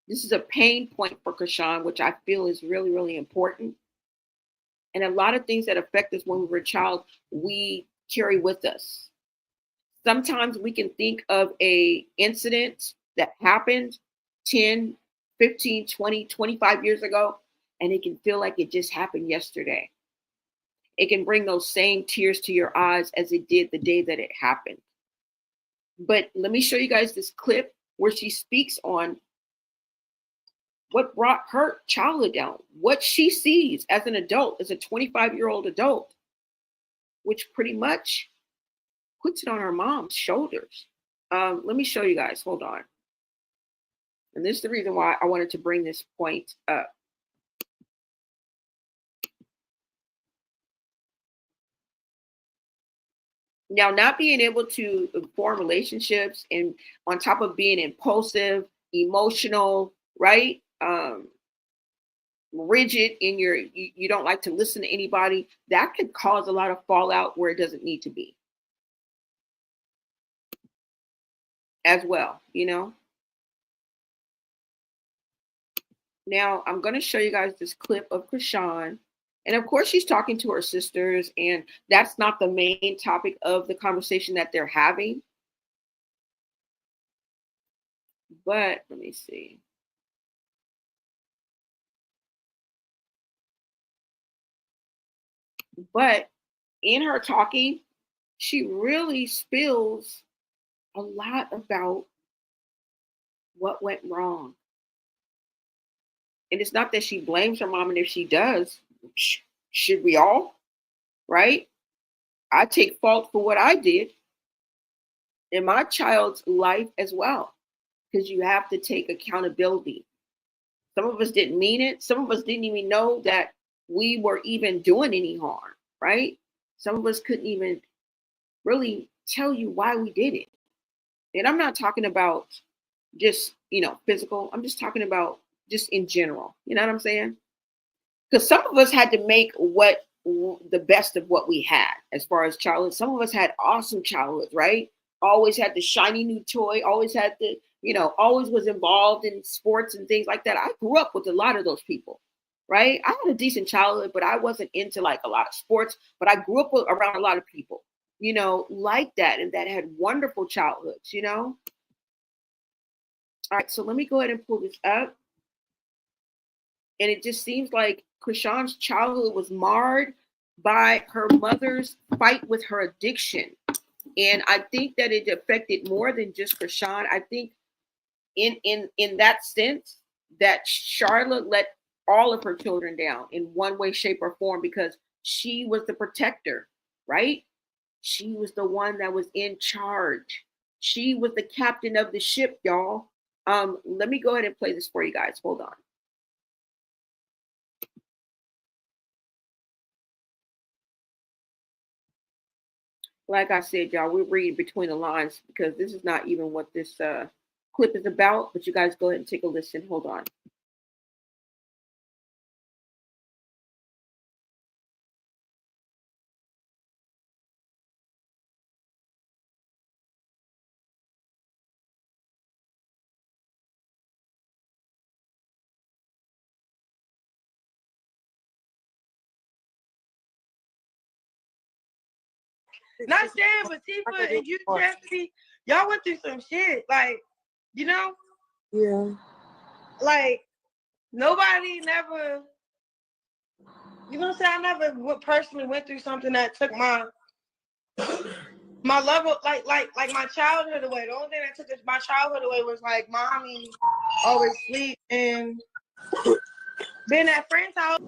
This is a pain point for Chrisean, which I feel is really, really important. And a lot of things that affect us when we were a child, we carry with us. Sometimes we can think of a incident that happened 10, 15, 20, 25 years ago, and it can feel like it just happened yesterday. It can bring those same tears to your eyes as it did the day that it happened. But let me show you guys this clip where she speaks on what brought her childhood down, what she sees as an adult, as a 25-year-old adult, which pretty much puts it on her mom's shoulders. Let me show you guys. Hold on. And this is the reason why I wanted to bring this point up. Now, not being able to form relationships and on top of being impulsive, emotional, right? Rigid in you don't like to listen to anybody, that could cause a lot of fallout where it doesn't need to be as well, you know? Now, I'm going to show you guys this clip of Chrisean. And of course, she's talking to her sisters, and that's not the main topic of the conversation that they're having. But let me see. But in her talking, she really spills a lot about what went wrong. And it's not that she blames her mom, and if she does, should we all? Right? I take fault for what I did in my child's life as well, because you have to take accountability. Some of us didn't mean it. Some of us didn't even know that we were even doing any harm, right? Some of us couldn't even really tell you why we did it. And I'm not talking about just, physical. I'm just talking about just in general. You know what I'm saying? Because some of us had to make the best of what we had as far as childhood. Some of us had awesome childhoods, right? Always had the shiny new toy, always had the, always was involved in sports and things like that. I grew up with a lot of those people, right? I had a decent childhood, but I wasn't into like a lot of sports, but I grew up around a lot of people, like that, and that had wonderful childhoods, All right, so let me go ahead and pull this up. And it just seems like Chrisean's childhood was marred by her mother's fight with her addiction. And I think that it affected more than just Chrisean. I think in that sense that Charlotte let all of her children down in one way, shape, or form, because she was the protector, right? She was the one that was in charge. She was the captain of the ship, y'all. Let me go ahead and play this for you guys. Hold on. Like I said, y'all, we're reading between the lines because this is not even what this clip is about. But you guys go ahead and take a listen. Hold on. Not saying, but Tifa and you, Jesse, y'all went through some shit. Like, Yeah. Like, nobody never, I never personally went through something that took my level, like my childhood away. The only thing that took my childhood away was like mommy always sleep and being at friend's house.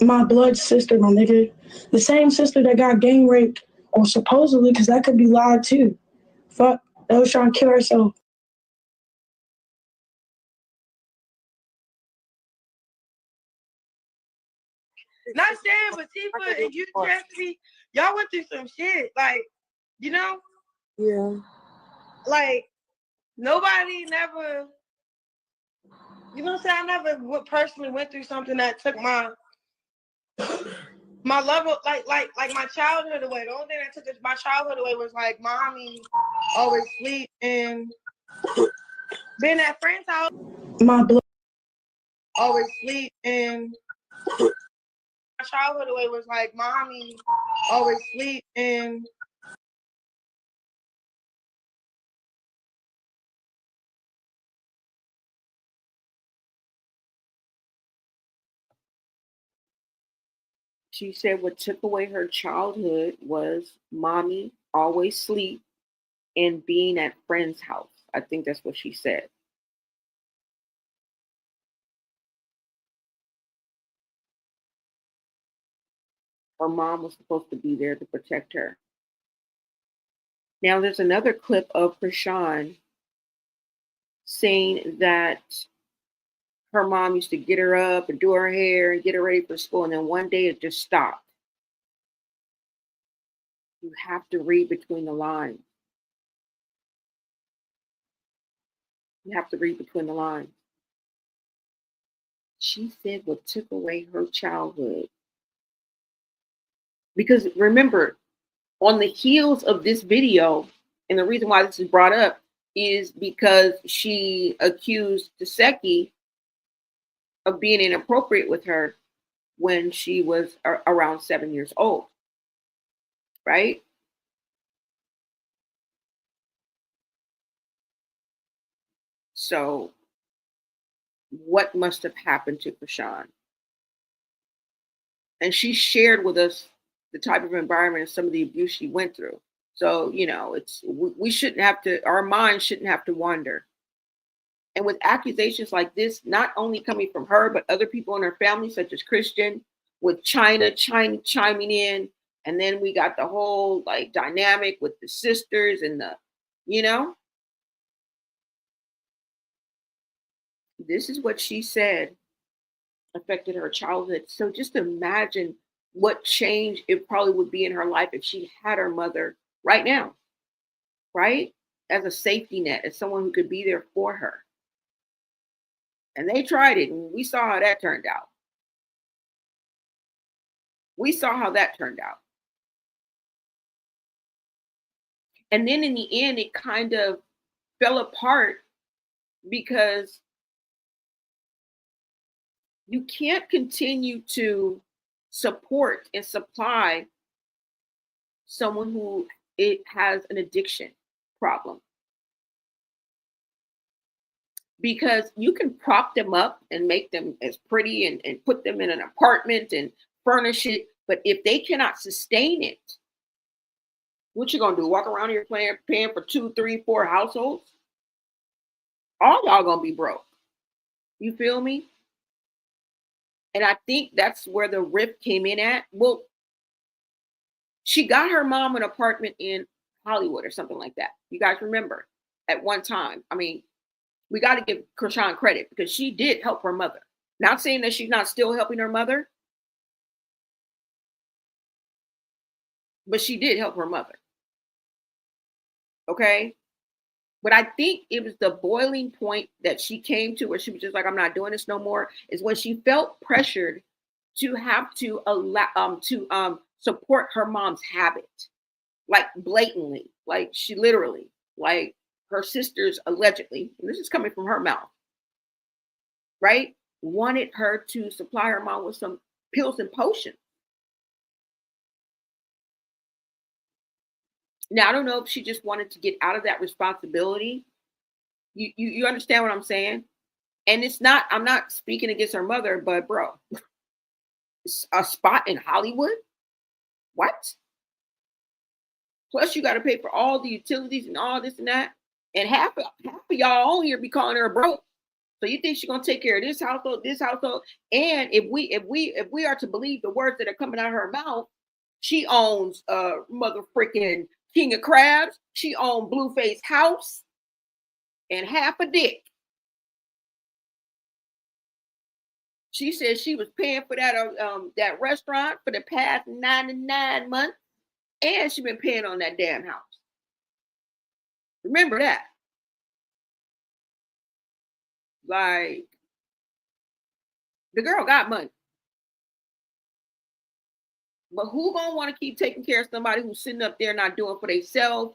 My blood sister, my nigga. The same sister that got gang raped, or supposedly, because that could be lied too. Fuck, that was trying to kill herself. Not saying, but Tifa and you, Jesse, y'all went through some shit. Like, Yeah. Like, nobody never, I never personally went through something that took my level, like my childhood away. The only thing that took my childhood away was like mommy always sleep and being at friend's house. My blood always sleep and my childhood away was like mommy always sleep and She said what took away her childhood was mommy always sleep and being at friend's house. I think that's what she said. Her mom was supposed to be there to protect her. Now there's another clip of Chrisean saying that her mom used to get her up and do her hair and get her ready for school, and then one day it just stopped. You have to read between the lines. You have to read between the lines. She said what took away her childhood. Because remember, on the heels of this video, and the reason why this is brought up is because she accused Taseki of being inappropriate with her when she was around 7 years old, right? So what must have happened to Chrisean? And she shared with us the type of environment and some of the abuse she went through. So, we shouldn't have to, our minds shouldn't have to wander. And with accusations like this, not only coming from her, but other people in her family, such as Chrisean, with China chiming in. And then we got the whole like dynamic with the sisters and you know, this is what she said affected her childhood. So just imagine what change it probably would be in her life if she had her mother right now, right? As a safety net, as someone who could be there for her. And they tried it, and we saw how that turned out. We saw how that turned out. And then in the end, it kind of fell apart because you can't continue to support and supply someone who has an addiction problem, because you can prop them up and make them as pretty and put them in an apartment and furnish it, but if they cannot sustain it, what you gonna do? Walk around here paying for 2, 3, 4 households? All y'all gonna be broke. You feel me? And I think that's where the rift came in at. Well, she got her mom an apartment in Hollywood or something like that. You guys remember at one time. I mean, we got to give Chrisean credit because she did help her mother. Not saying that she's not still helping her mother, but she did help her mother. Okay. But I think it was the boiling point that she came to where she was just like, I'm not doing this no more, is when she felt pressured to have to allow support her mom's habit, like blatantly, like she literally, like her sisters allegedly, and this is coming from her mouth, right? Wanted her to supply her mom with some pills and potions. Now I don't know if she just wanted to get out of that responsibility. You understand what I'm saying? And it's not, I'm not speaking against her mother, but bro, a spot in Hollywood? What? Plus you got to pay for all the utilities and all this and that. And half of y'all on here be calling her broke. So you think she's gonna take care of this household? And if we are to believe the words that are coming out of her mouth, she owns mother freaking King of Crabs. She owns Blueface House and half a dick. She said she was paying for that restaurant for the past 99 months, and she been paying on that damn house. Remember that. Like, the girl got money. But who gonna want to keep taking care of somebody who's sitting up there not doing for themselves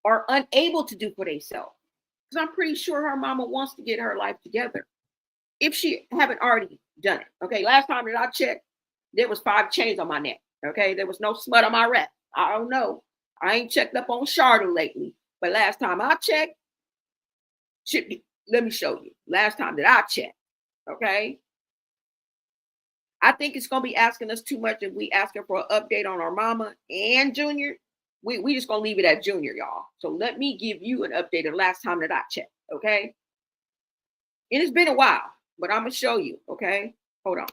or unable to do for themselves? Because I'm pretty sure her mama wants to get her life together, if she haven't already done it. Okay, last time that I checked, there was 5 chains on my neck. Okay, there was no smut on my rep. I don't know. I ain't checked up on Sharda lately, but last time I checked, let me show you. Last time that I checked, okay. I think it's gonna be asking us too much if we ask her for an update on our mama and Junior. We just gonna leave it at Junior, y'all. So let me give you an update of last time that I checked, okay? And it's been a while, but I'm gonna show you, okay? Hold on.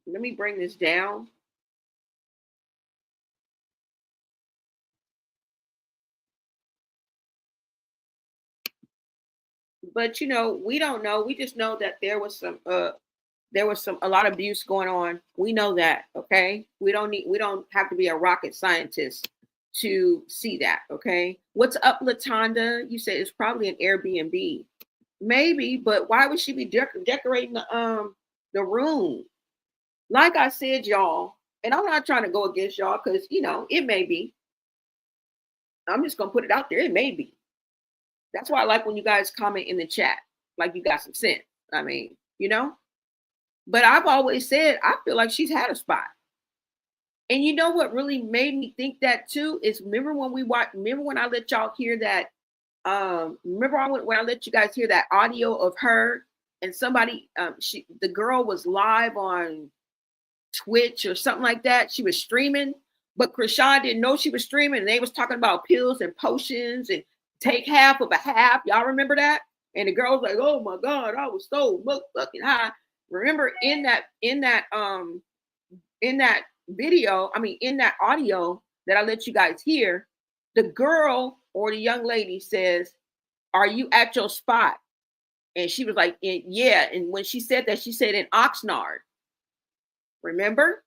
Let me bring this down. But we don't know. We just know that there was a lot of abuse going on. We know that, okay? We don't have to be a rocket scientist to see that, okay? What's up, Latanda? You said it's probably an Airbnb. Maybe, but why would she be decorating the room? Like I said, y'all, and I'm not trying to go against y'all because it may be. I'm just gonna put it out there. It may be. That's why I like when you guys comment in the chat, like you got some sense. I mean, you know. But I've always said I feel like she's had a spot. And you know what really made me think that too is remember when I let y'all hear that remember when I let you guys hear that audio of her and somebody the girl was live on Twitch or something like that. She was streaming, but Chrisean didn't know she was streaming, and they was talking about pills and potions and take half of a half. Y'all remember that? And the girl was like, "Oh my God, I was so fucking high." Remember in that video, I mean in that audio that I let you guys hear, the girl or the young lady says, "Are you at your spot?" And she was like, "Yeah." And when she said that, she said in Oxnard. Remember?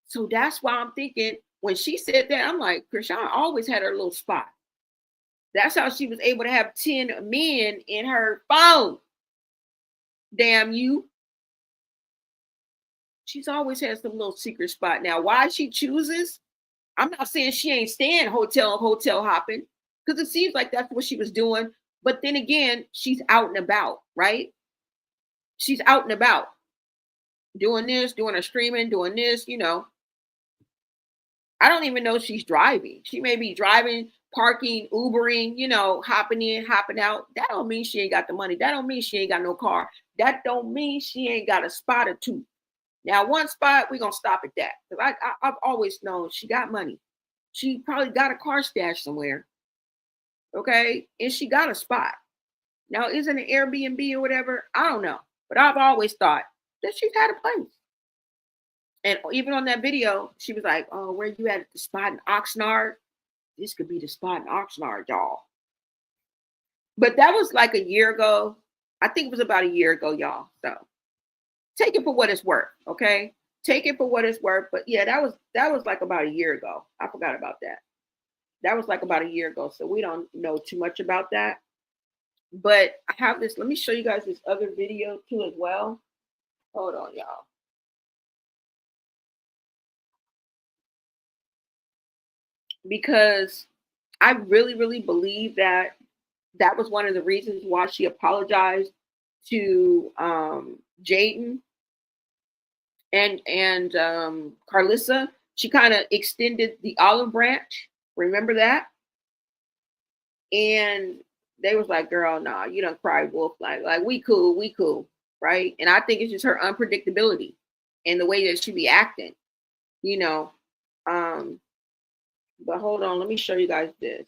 So that's why I'm thinking when she said that, I'm like, Chrisean always had her little spot. That's how she was able to have 10 men in her phone. Damn you. She's always had some little secret spot. Now, why she chooses, I'm not saying she ain't staying hotel hopping, because it seems like that's what she was doing. But then again, she's out and about, right? She's out and about doing this, doing her streaming, doing this, you know. I don't even know she's driving. She may be driving, parking, Ubering, you know, hopping in, hopping out. That don't mean she ain't got the money. That don't mean she ain't got no car. That don't mean she ain't got a spot or two. Now, one spot, we're going to stop at that. Because I've always known she got money. She probably got a car stash somewhere. Okay? And she got a spot. Now, is it an Airbnb or whatever? I don't know. But I've always thought that she's had a place. And even on that video, she was like, "Oh, where you at the spot in Oxnard? This could be the spot in Oxnard, y'all." But that was like a year ago. I think it was about a year ago, y'all. So take it for what it's worth, okay? Take it for what it's worth. But yeah, that was like about a year ago. I forgot about that. That was like about a year ago. So we don't know too much about that. But I have this. Let me show you guys this other video too as well. Hold on, y'all. Because I really, really believe that that was one of the reasons why she apologized to Jaden and Carlissa. She kind of extended the olive branch. Remember that? And they was like, "Girl, nah, you don't cry wolf. Like we cool, right?" And I think it's just her unpredictability and the way that she be acting, you know. But hold on, let me show you guys this.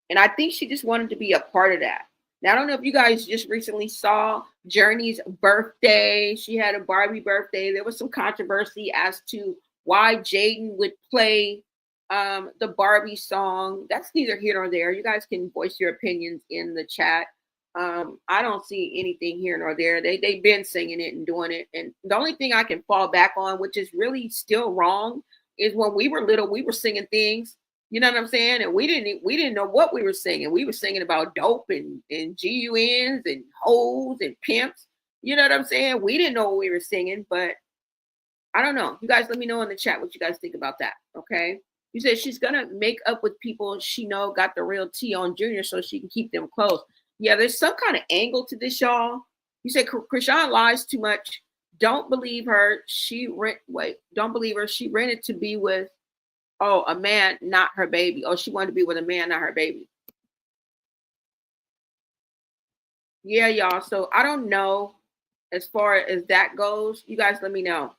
And I think she just wanted to be a part of that. Now, I don't know if you guys just recently saw Journey's birthday. She had a Barbie birthday. There was some controversy as to why Jaden would play the Barbie song. That's neither here nor there. You guys can voice your opinions in the chat. I don't see anything here nor there. They've been singing it and doing it. And the only thing I can fall back on, which is really still wrong, is when we were little, we were singing things. You know what I'm saying? And we didn't know what we were singing. We were singing about dope and GUNs and hoes and pimps. You know what I'm saying? We didn't know what we were singing, but I don't know. You guys let me know in the chat what you guys think about that. Okay. You said she's gonna make up with people she know got the real tea on Junior so she can keep them close. Yeah, there's some kind of angle to this, y'all. You said Chrisean lies too much. Don't believe her. Don't believe her. She rented to be with a man, not her baby. Oh, she wanted to be with a man, not her baby. Yeah, y'all. So I don't know as far as that goes. You guys let me know.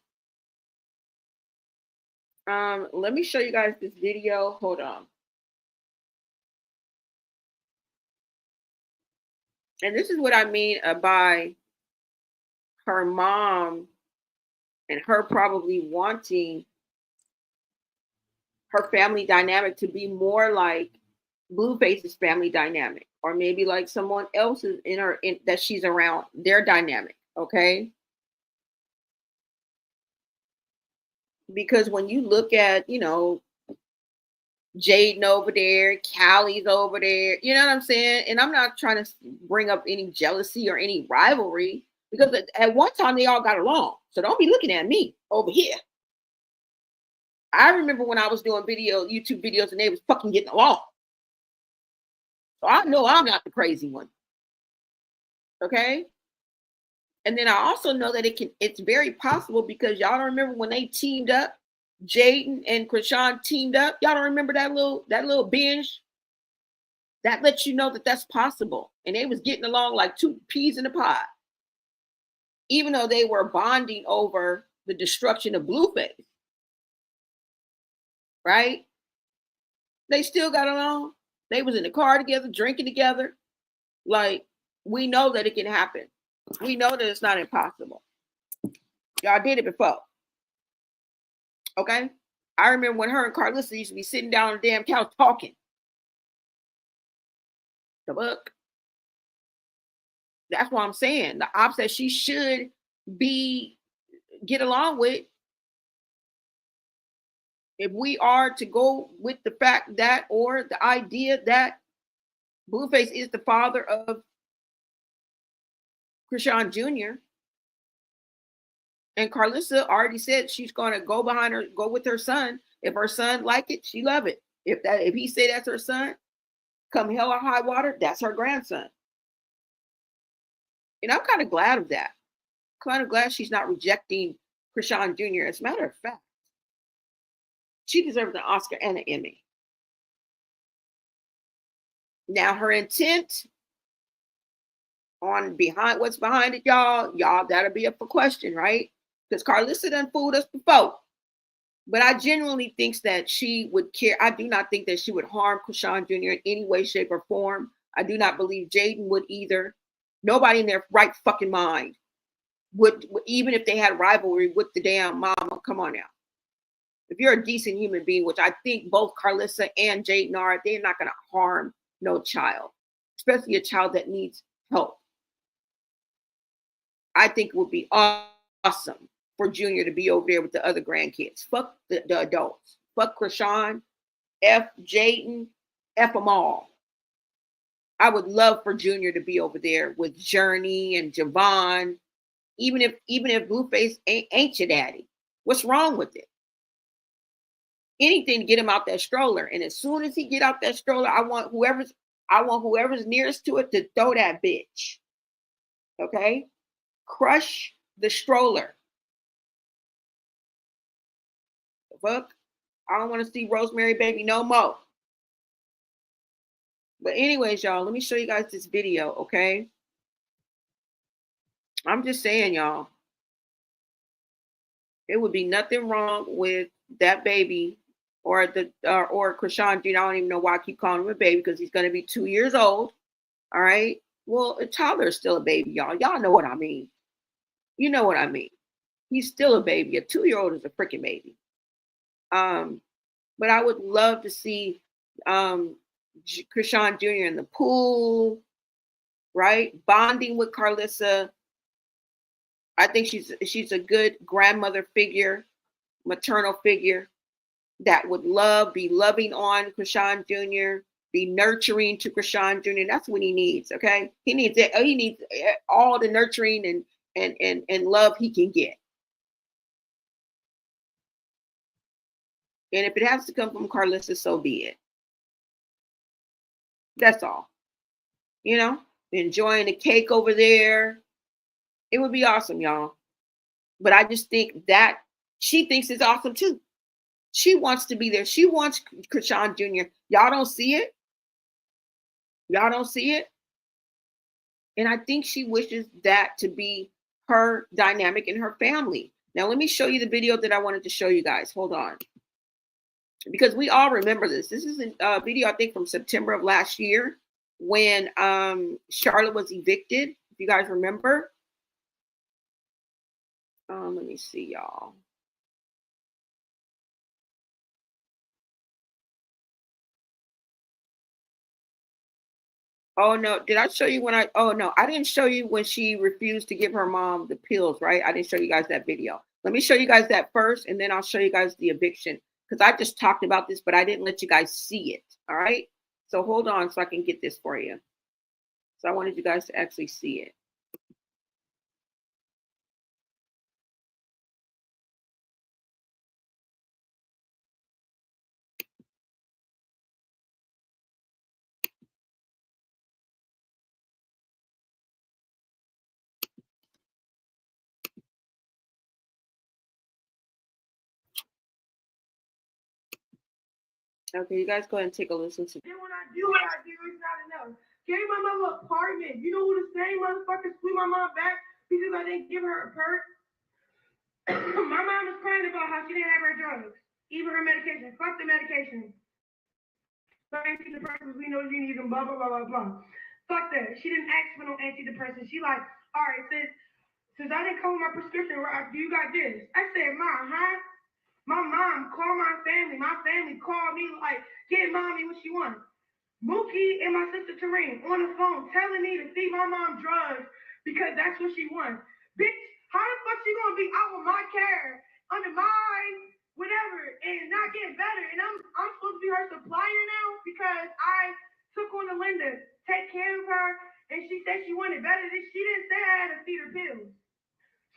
Let me show you guys this video. Hold on. And this is what I mean by her mom and her probably wanting her family dynamic to be more like Blueface's family dynamic, or maybe like someone else's that she's around, their dynamic. Okay. Because when you look at, Jaden over there, Callie's over there, you know what I'm saying? And I'm not trying to bring up any jealousy or any rivalry, because at one time they all got along. So don't be looking at me over here. I remember when I was doing YouTube videos, and they was fucking getting along. So I know I'm not the crazy one. Okay. And then I also know that it's very possible, because y'all don't remember when they teamed up, Jaden and Chrisean teamed up. Y'all don't remember that little binge? That lets you know that that's possible. And they was getting along like two peas in a pod. Even though they were bonding over the destruction of Blueface. Right? They still got along. They was in the car together, drinking together. Like, we know that it can happen. We know that it's not impossible. Y'all did it before. Okay? I remember when her and Carlissa used to be sitting down on the damn couch talking. The book. That's what I'm saying. The Opps that she should get along with. If we are to go with the fact that, or the idea that Blueface is the father of Chrisean Jr., and Carlissa already said she's going to go with her son. If her son like it, she love it. If he say that's her son, come hell or high water, that's her grandson. And I'm kind of glad of that. Kind of glad she's not rejecting Chrisean Jr. As a matter of fact, she deserves an Oscar and an Emmy. Now her intent on what's behind it, y'all, that'll be up for question, right? Because Carlissa done fooled us before. But I genuinely think that she would care. I do not think that she would harm Chrisean Jr. in any way, shape, or form. I do not believe Jaden would either. Nobody in their right fucking mind would, even if they had rivalry with the damn mama. Come on now. If you're a decent human being, which I think both Carlissa and Jaden are, they're not going to harm no child, especially a child that needs help. I think it would be awesome for Junior to be over there with the other grandkids. Fuck the adults. Fuck Chrisean. F Jaden. F them all. I would love for Junior to be over there with Journey and Javon. Even if Blueface ain't your daddy. What's wrong with it? Anything to get him out that stroller. And as soon as he get out that stroller, I want whoever's nearest to it to throw that bitch. Okay? Crush the stroller. Fuck. I don't want to see Rosemary baby no more. But anyways, y'all, let me show you guys this video, okay? I'm just saying, y'all, it would be nothing wrong with that baby or Chrisean Jr. I don't even know why I keep calling him a baby, because he's going to be 2 years old. All right. Well, a toddler is still a baby, y'all. Y'all know what I mean. You know what I mean. He's still a baby. A 2-year-old is a freaking baby. But I would love to see Chrisean Jr. in the pool, right? Bonding with Carlissa. I think she's a good grandmother figure, maternal figure that would be loving on Chrisean Jr., be nurturing to Chrisean Jr. That's what he needs, okay? He needs it. He needs all the nurturing and love he can get. And if it has to come from Carlissa, so be it. That's all. You know, enjoying the cake over there. It would be awesome, y'all. But I just think that she thinks it's awesome too. She wants to be there. She wants Chrisean Jr. Y'all don't see it. Y'all don't see it. And I think she wishes that to be her dynamic in her family. Now, let me show you the video that I wanted to show you guys. Hold on. Because we all remember this. This is a video, I think, from September of last year when Charlotte was evicted. If you guys remember. Let me see, y'all. Oh, no. Did I show you oh, no. I didn't show you when she refused to give her mom the pills, right? I didn't show you guys that video. Let me show you guys that first, and then I'll show you guys the eviction. Because I just talked about this, but I didn't let you guys see it. All right. So hold on so I can get this for you. So I wanted you guys to actually see it. Okay, you guys go ahead and take a listen to. Then when I do what I do, it's not enough. Gave my mother an apartment. You know who the same motherfuckers flew my mom back because I didn't give her a perk? My mom was crying about how she didn't have her drugs, even her medication. Fuck the medication. But antidepressants, we know you need them, blah, blah, blah, blah, blah. Fuck that. She didn't ask for no antidepressants. She like, all right, since I didn't come with my prescription, you got this. I said, Mom, huh? My mom called my family. My family called me like, get mommy what she wants. Mookie and my sister Tareen on the phone telling me to feed my mom drugs because that's what she wants. Bitch, how the fuck she gonna be out with my care, under my whatever, and not getting better? And I'm supposed to be her supplier now because I took on the Linda, take care of her, and she said she wanted better. She didn't say I had to feed her pills.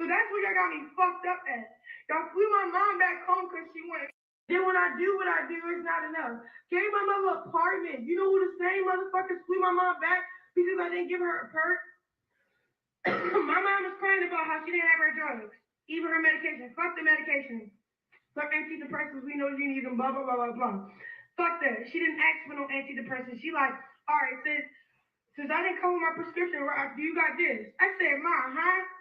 So that's what y'all got me fucked up at. Y'all flew my mom back home because she wanted. Then when I do what I do, it's not enough. Gave my mother an apartment. You know who the same motherfuckers flew my mom back because I didn't give her a perk? My mom was crying about how she didn't have her drugs, even her medication. Fuck the medication. Fuck antidepressants, we know you need them, blah, blah, blah, blah, blah. Fuck that. She didn't ask for no antidepressants. She like, all right, since I didn't come with my prescription, you got this. I said, Mom, huh?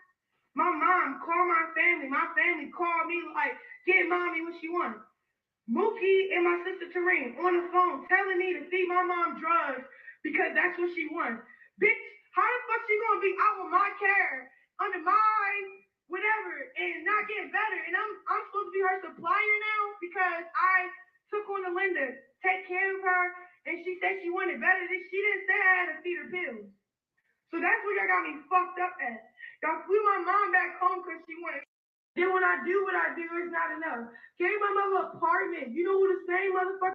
My mom called my family. My family called me like, get mommy what she wants. Mookie and my sister Tareen on the phone telling me to feed my mom drugs because that's what she wants. Bitch, how the fuck she gonna be out with my care, under my whatever, and not getting better? And I'm supposed to be her supplier now because I took on the Linda, take care of her, and she said she wanted better. She didn't say I had to feed her pills. So that's what y'all got me fucked up at. Y'all flew my mom back home because she wanted. Then when I do what I do, it's not enough. Gave my mother an apartment. You know who the same motherfucker.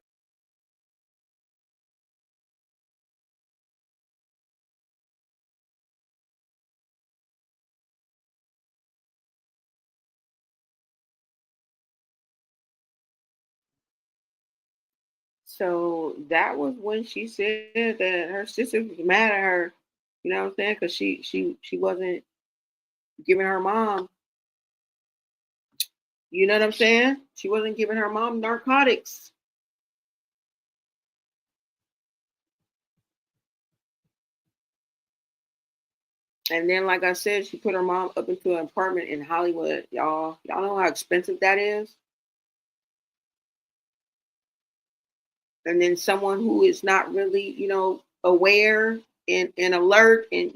So that was when she said that her sister was mad at her. You know what I'm saying? Because she wasn't giving her mom. You know what I'm saying? She wasn't giving her mom narcotics. And then, like I said, she put her mom up into an apartment in Hollywood. Y'all know how expensive that is. And then someone who is not really, aware and alert, and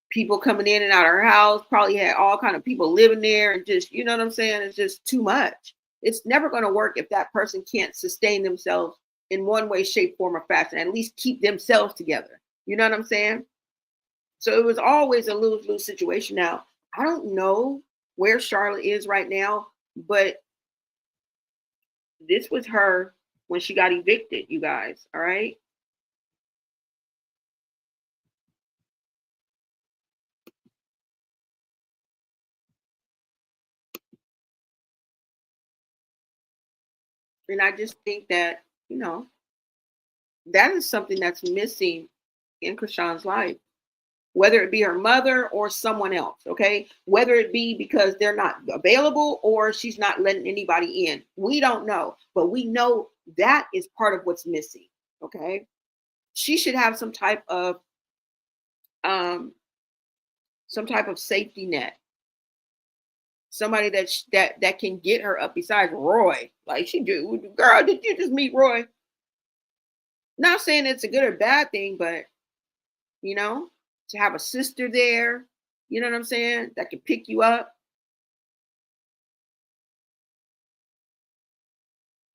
people coming in and out of her house, probably had all kind of people living there, and just, you know what I'm saying? It's just too much. It's never going to work if that person can't sustain themselves in one way, shape, form, or fashion, at least keep themselves together. You know what I'm saying? So it was always a lose-lose situation. Now, I don't know where Charlotte is right now, but this was her when she got evicted, you guys. All right. And I just think that, that is something that's missing in Chrisean's life, whether it be her mother or someone else. Okay. Whether it be because they're not available or she's not letting anybody in. We don't know, but we know that is part of what's missing. Okay. She should have some type of safety net, somebody that can get her up, besides Roy. Like, girl, did you just meet Roy? Not saying it's a good or bad thing, but to have a sister there, you know what I'm saying, that can pick you up.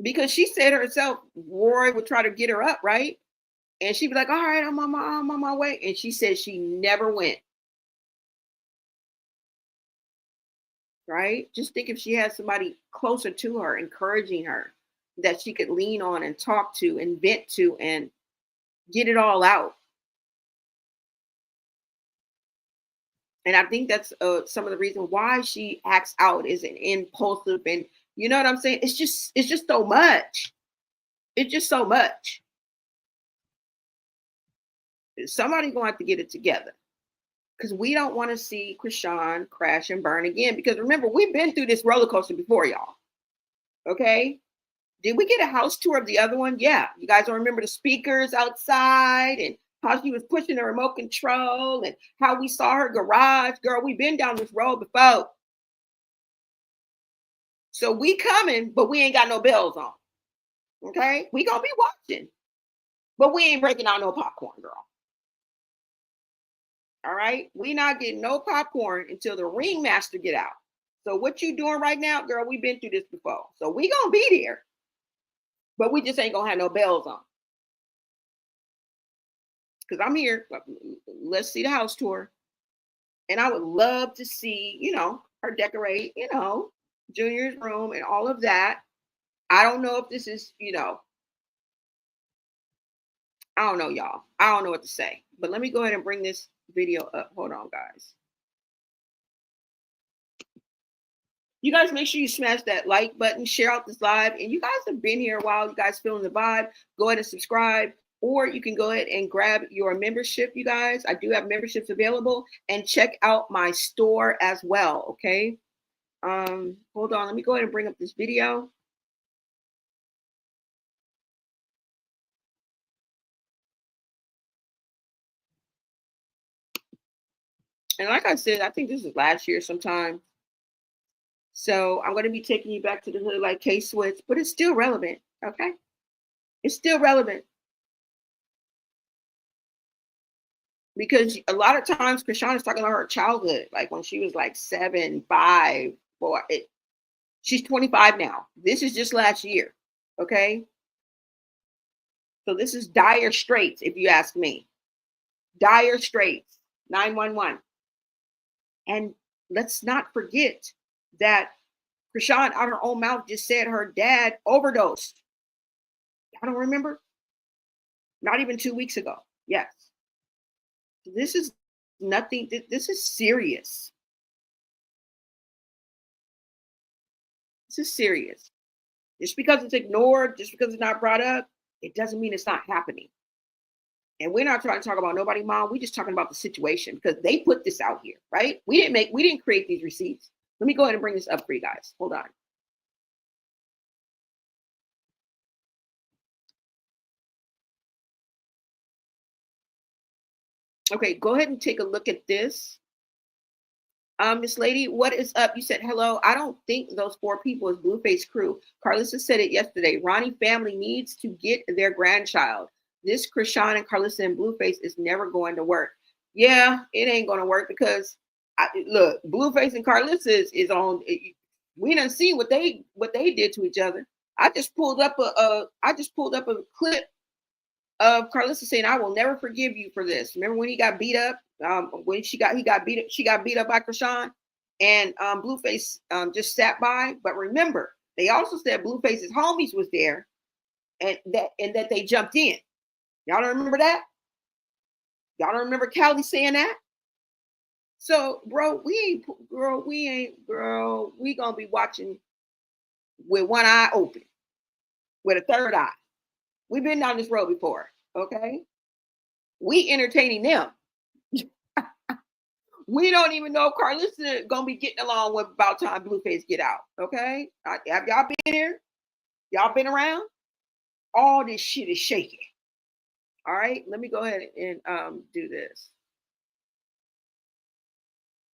Because she said herself, Roy would try to get her up, right? And she'd be like, all right, I'm on my way. And she said she never went. Right? Just think if she had somebody closer to her, encouraging her, that she could lean on and talk to and vent to and get it all out. And I think that's some of the reason why she acts out, is an impulsive, and you know what I'm saying? It's just so much. It's just so much. Somebody's going to have to get it together, because we don't want to see Chrisean crash and burn again. Because remember, we've been through this roller coaster before, y'all. Okay? Did we get a house tour of the other one? Yeah. You guys don't remember the speakers outside and how she was pushing the remote control and how we saw her garage? Girl, we've been down this road before. So we coming, but we ain't got no bells on. Okay? We gonna be watching. But we ain't breaking out no popcorn, girl. All right? We not getting no popcorn until the ringmaster get out. So what you doing right now, girl, we've been through this before. So we gonna be there. But we just ain't gonna have no bells on. Because I'm here. Let's see the house tour. And I would love to see, you know, her decorate, you know, Junior's room and all of that. I don't know if this is, you know, I don't know, y'all. I don't know what to say. But let me go ahead and bring this video up. Hold on, guys. You guys make sure you smash that like button, share out this live. And you guys have been here a while. You guys feeling the vibe. Go ahead and subscribe. Or you can go ahead and grab your membership, you guys. I do have memberships available. And check out my store as well, okay? Hold on. Let me go ahead and bring up this video. And like I said, I think this is last year sometime. So I'm going to be taking you back to the hood like K-Swiss, but it's still relevant, okay? It's still relevant. Because a lot of times Chrisean is talking about her childhood, like when she was like 7, 5, 4. She's 25 now. This is just last year, okay? So this is dire straits, if you ask me. Dire straits, 911. And let's not forget that Chrisean, out her own mouth, just said her dad overdosed. I don't remember. Not even 2 weeks ago. Yes. This is nothing. This is serious. This is serious. Just because it's ignored, just because it's not brought up, it doesn't mean it's not happening. And we're not trying to talk about nobody, mom. We're just talking about the situation because they put this out here, right? We didn't create these receipts. Let me go ahead and bring this up for you guys. Hold on. Okay, go ahead and take a look at this. Miss Lady, what is up? You said hello. I don't think those 4 people is Blueface crew. Carlissa said it yesterday. Ronnie family needs to get their grandchild. This Chrisean and Carlissa and Blueface is never going to work. Yeah, it ain't going to work because look, Blueface and Carlissa is on. We done see what they did to each other. I just pulled up a clip of Carlissa saying, "I will never forgive you for this." Remember when he got beat up? When she got beat up by Chrisean, and Blueface just sat by. But remember, they also said Blueface's homies was there, and that they jumped in. Y'all don't remember that? Y'all don't remember Callie saying that? So, we gonna be watching with one eye open, with a third eye. We've been down this road before, okay? We entertaining them. We don't even know if Carlissa gonna be getting along with about time Blueface get out, okay? Have y'all been here? Y'all been around? All this shit is shaking. All right, let me go ahead and do this.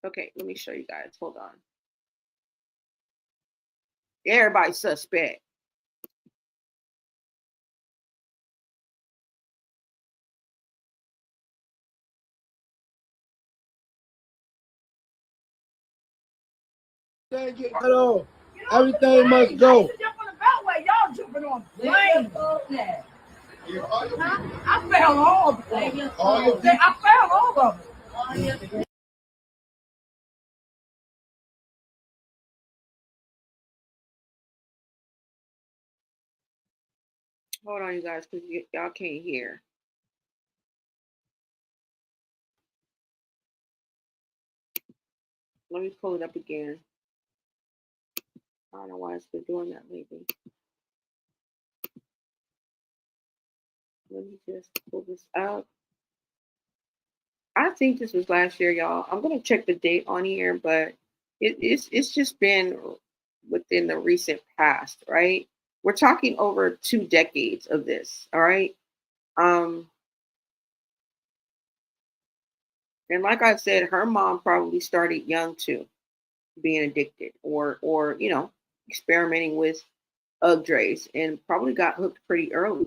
Okay, let me show you guys. Hold on. Everybody's suspect. Hello. Everything must go. Y'all jumping on planes. I fell all of them. I fell all of them. Hold on, you guys, because y'all can't hear. Let me pull it up again. I don't know why it's been doing that lately. Let me just pull this up. I think this was last year, y'all. I'm gonna check the date on here, but it's just been within the recent past, right? we're talking over 2 decades of this. All right. Um, and like I said, her mom probably started young too, being addicted or experimenting with Ugdrays and probably got hooked pretty early.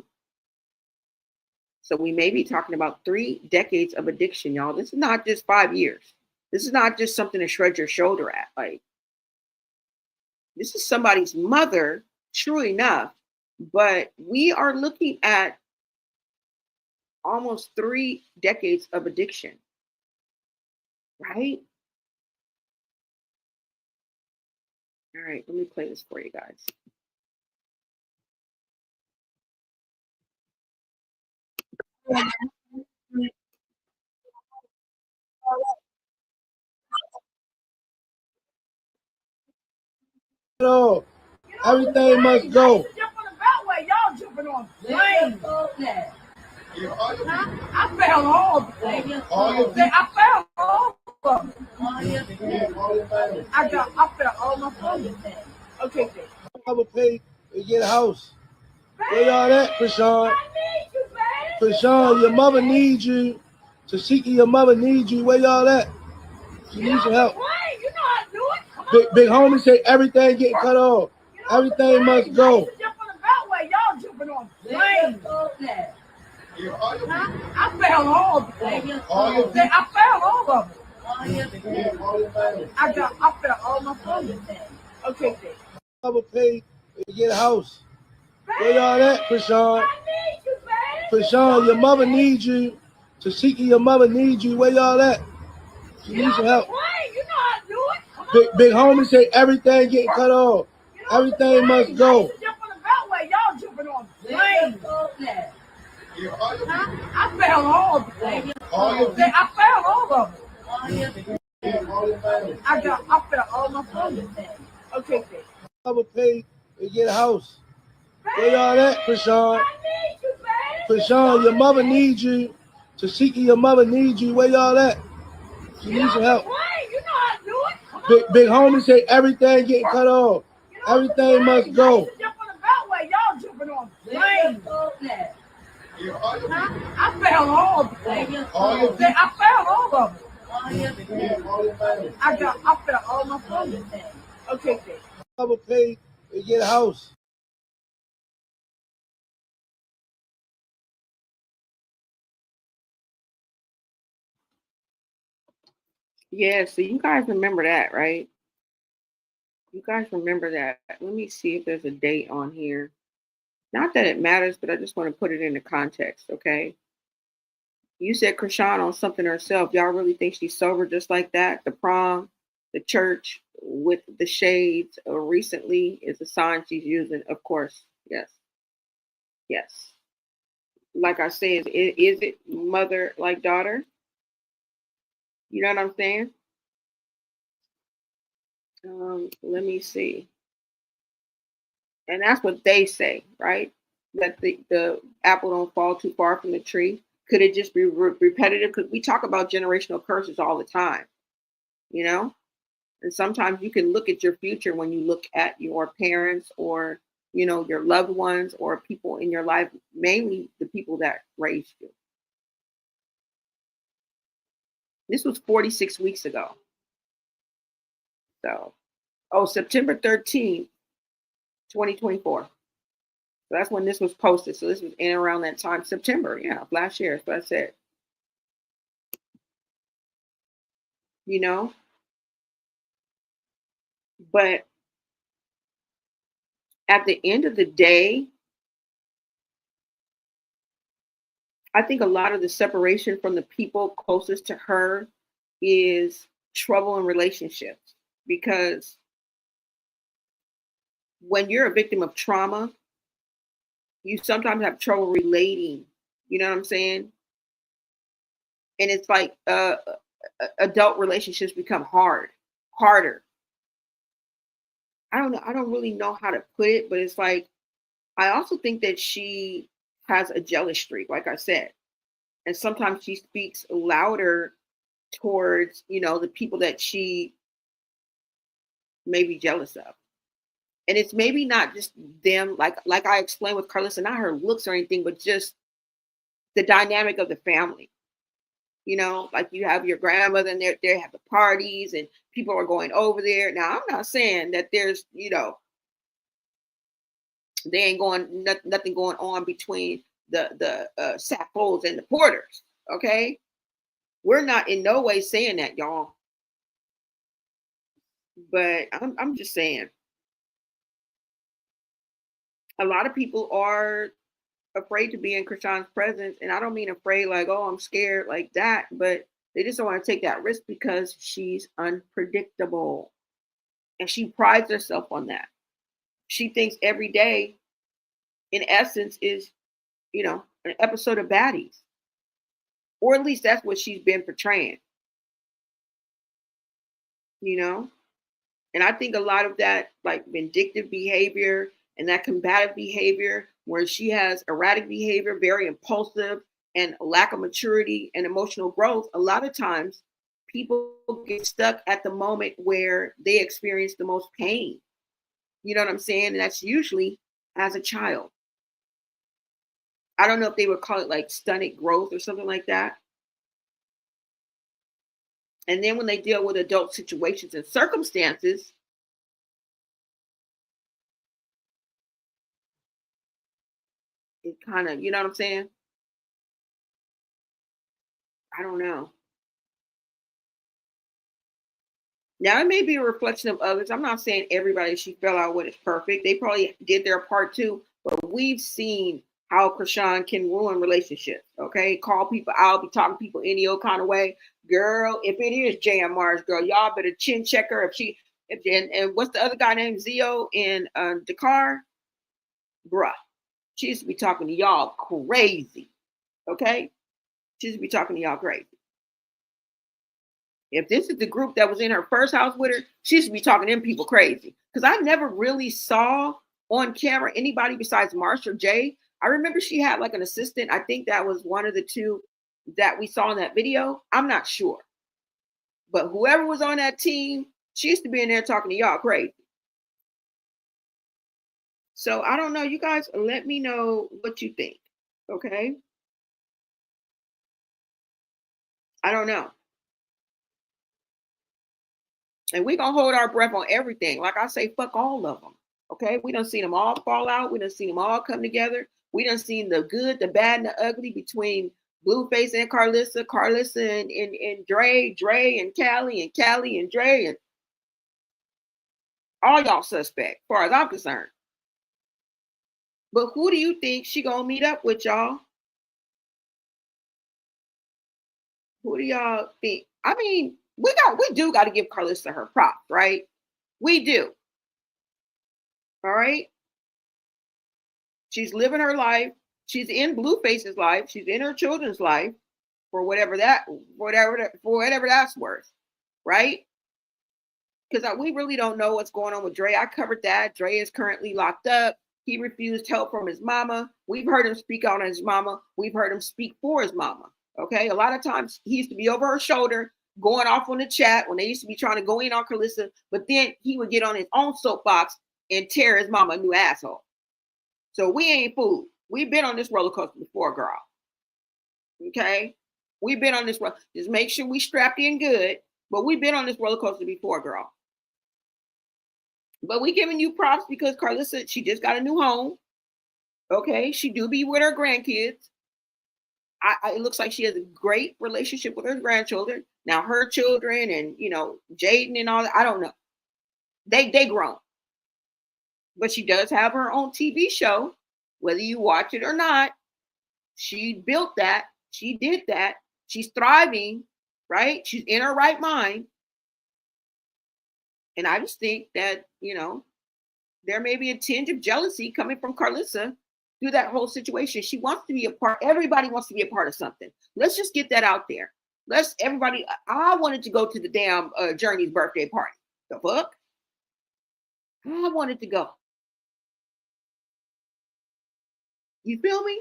So we may be talking about 3 decades of addiction, y'all. This is not just 5 years. This is not just something to shred your shoulder at. Like, this is somebody's mother, true enough, but we are looking at almost 3 decades of addiction, right? All right, let me play this for you guys. No, everything must go. Y'all jumping on planes. I fell all the things. I fell all of them. I fell all my phone. Okay. I would pay to get a house. Where y'all at, Chrisean? Chrisean, your mother needs you. Tasiki, your mother needs you. Where y'all at? She needs some help. You know how to do it. Big homie say everything getting cut off. Everything must go. Y'all jumping on planes. I fell all the things. I fell all of them. I fell all my phone. Okay. I would pay to get a house. Where y'all at, Chrisean? Chrisean, your mother needs you. Tasiki, your mother needs you. Where y'all at? She needs some help. You know how to do it. Big homie say everything getting cut off. Everything must go. Y'all jumping on planes. I fell all the things. I fell all of them. I fell all my phone. Okay. I would pay to get a house. Where y'all at, Chrisean? Chrisean, your mother needs you. Tasiki, your mother needs you. Where y'all at? She needs some help. You know how to do it. Big homie say everything getting cut off. Everything must go. Y'all jumping on planes. I fell all the things. I fell all of them. I fell all my phone. Okay. I would pay to get a house. Yeah, so you guys remember that, right? You guys remember that. Let me see if there's a date on here. Not that it matters, but I just want to put it into context, okay? You said Chrisean on something herself. Y'all really think she's sober just like that? The prom, the church with the shades recently is a sign she's using. Of course, yes. Yes. Like I said, is it mother like daughter? You know what I'm saying? Let me see. And that's what they say, right? That the apple don't fall too far from the tree. Could it just be repetitive? Because we talk about generational curses all the time, you know? And sometimes you can look at your future when you look at your parents or, your loved ones or people in your life, mainly the people that raised you. This was 46 weeks ago. So, September 13th, 2024. So that's when this was posted. So this was in around that time, September, last year. That's what I said. But at the end of the day, I think a lot of the separation from the people closest to her is trouble in relationships. Because when you're a victim of trauma, you sometimes have trouble relating. You know what I'm saying? And it's like adult relationships become harder. I don't know. I don't really know how to put it, but it's like, I also think that she has a jealous streak, like I said. And sometimes she speaks louder towards, the people that she may be jealous of. And it's maybe not just them, like I explained with Carlissa, not her looks or anything, but just the dynamic of the family. You know, like you have your grandmother and they have the parties and people are going over there. Now, I'm not saying that there's, you know, they ain't going, nothing going on between the Sappos and the Porters. Okay. We're not in no way saying that, y'all. But I'm just saying, a lot of people are afraid to be in Chrisean's presence. And I don't mean afraid like, oh, I'm scared like that, but they just don't want to take that risk because she's unpredictable. And she prides herself on that. She thinks every day, in essence, is, you know, an episode of Baddies. Or at least that's what she's been portraying. You know? And I think a lot of that, like vindictive behavior and that combative behavior, where she has erratic behavior, very impulsive, and a lack of maturity and emotional growth, a lot of times people get stuck at the moment where they experience the most pain. You know what I'm saying? And that's usually as a child. I don't know if they would call it like stunted growth or something like that. And then when they deal with adult situations and circumstances, it kind of, you know what I'm saying? I don't know. Now, it may be a reflection of others. I'm not saying everybody she fell out with is perfect. They probably did their part too, but we've seen how Chrisean can ruin relationships. Okay, call people out, be talking to people any old kind of way. Girl, if it is JMR's girl, y'all better chin check her. And what's the other guy named Zio in Dakar? Bruh, she used to be talking to y'all crazy. Okay, she used to be talking to y'all crazy. If this is the group that was in her first house with her, she should be talking to them people crazy. Because I never really saw on camera anybody besides Marsha or Jay. I remember she had like an assistant. I think that was one of the two that we saw in that video. I'm not sure. But whoever was on that team, she used to be in there talking to y'all crazy. So I don't know. You guys let me know what you think. Okay. I don't know. And we're going to hold our breath on everything. Like I say, fuck all of them. Okay. We done seen them all fall out. We done seen them all come together. We done seen the good, the bad, and the ugly between Blueface and Carlissa and Dre and Callie and Dre, and all y'all suspect, as far as I'm concerned. But who do you think she gonna meet up with, y'all? Who do y'all think? I mean, we do got to give Carlissa her props, right? We do. All right. She's living her life. She's in Blueface's life. She's in her children's life for whatever that's worth, right? Because we really don't know what's going on with Dre. I covered that. Dre is currently locked up. He refused help from his mama. We've heard him speak out on his mama. We've heard him speak for his mama. Okay. A lot of times he used to be over her shoulder, going off on the chat when they used to be trying to go in on Carlissa, but then he would get on his own soapbox and tear his mama a new asshole. So we ain't fooled. We've been on this roller coaster before, girl. Okay. We've been on this roller. Just make sure we strapped in good, but we've been on this roller coaster before, girl. But we giving you props because Carlissa, she just got a new home. Okay. She do be with her grandkids. It looks like she has a great relationship with her grandchildren. Now her children and, you know, Jaden and all that, I don't know. They grown. But she does have her own TV show, whether you watch it or not. She built that. She did that. She's thriving, right? She's in her right mind. And I just think that, you know, there may be a tinge of jealousy coming from Carlissa through that whole situation. She wants to be a part. Everybody wants to be a part of something. Let's just get that out there. I wanted to go to the damn Journey's birthday party. The fuck? I wanted to go. You feel me?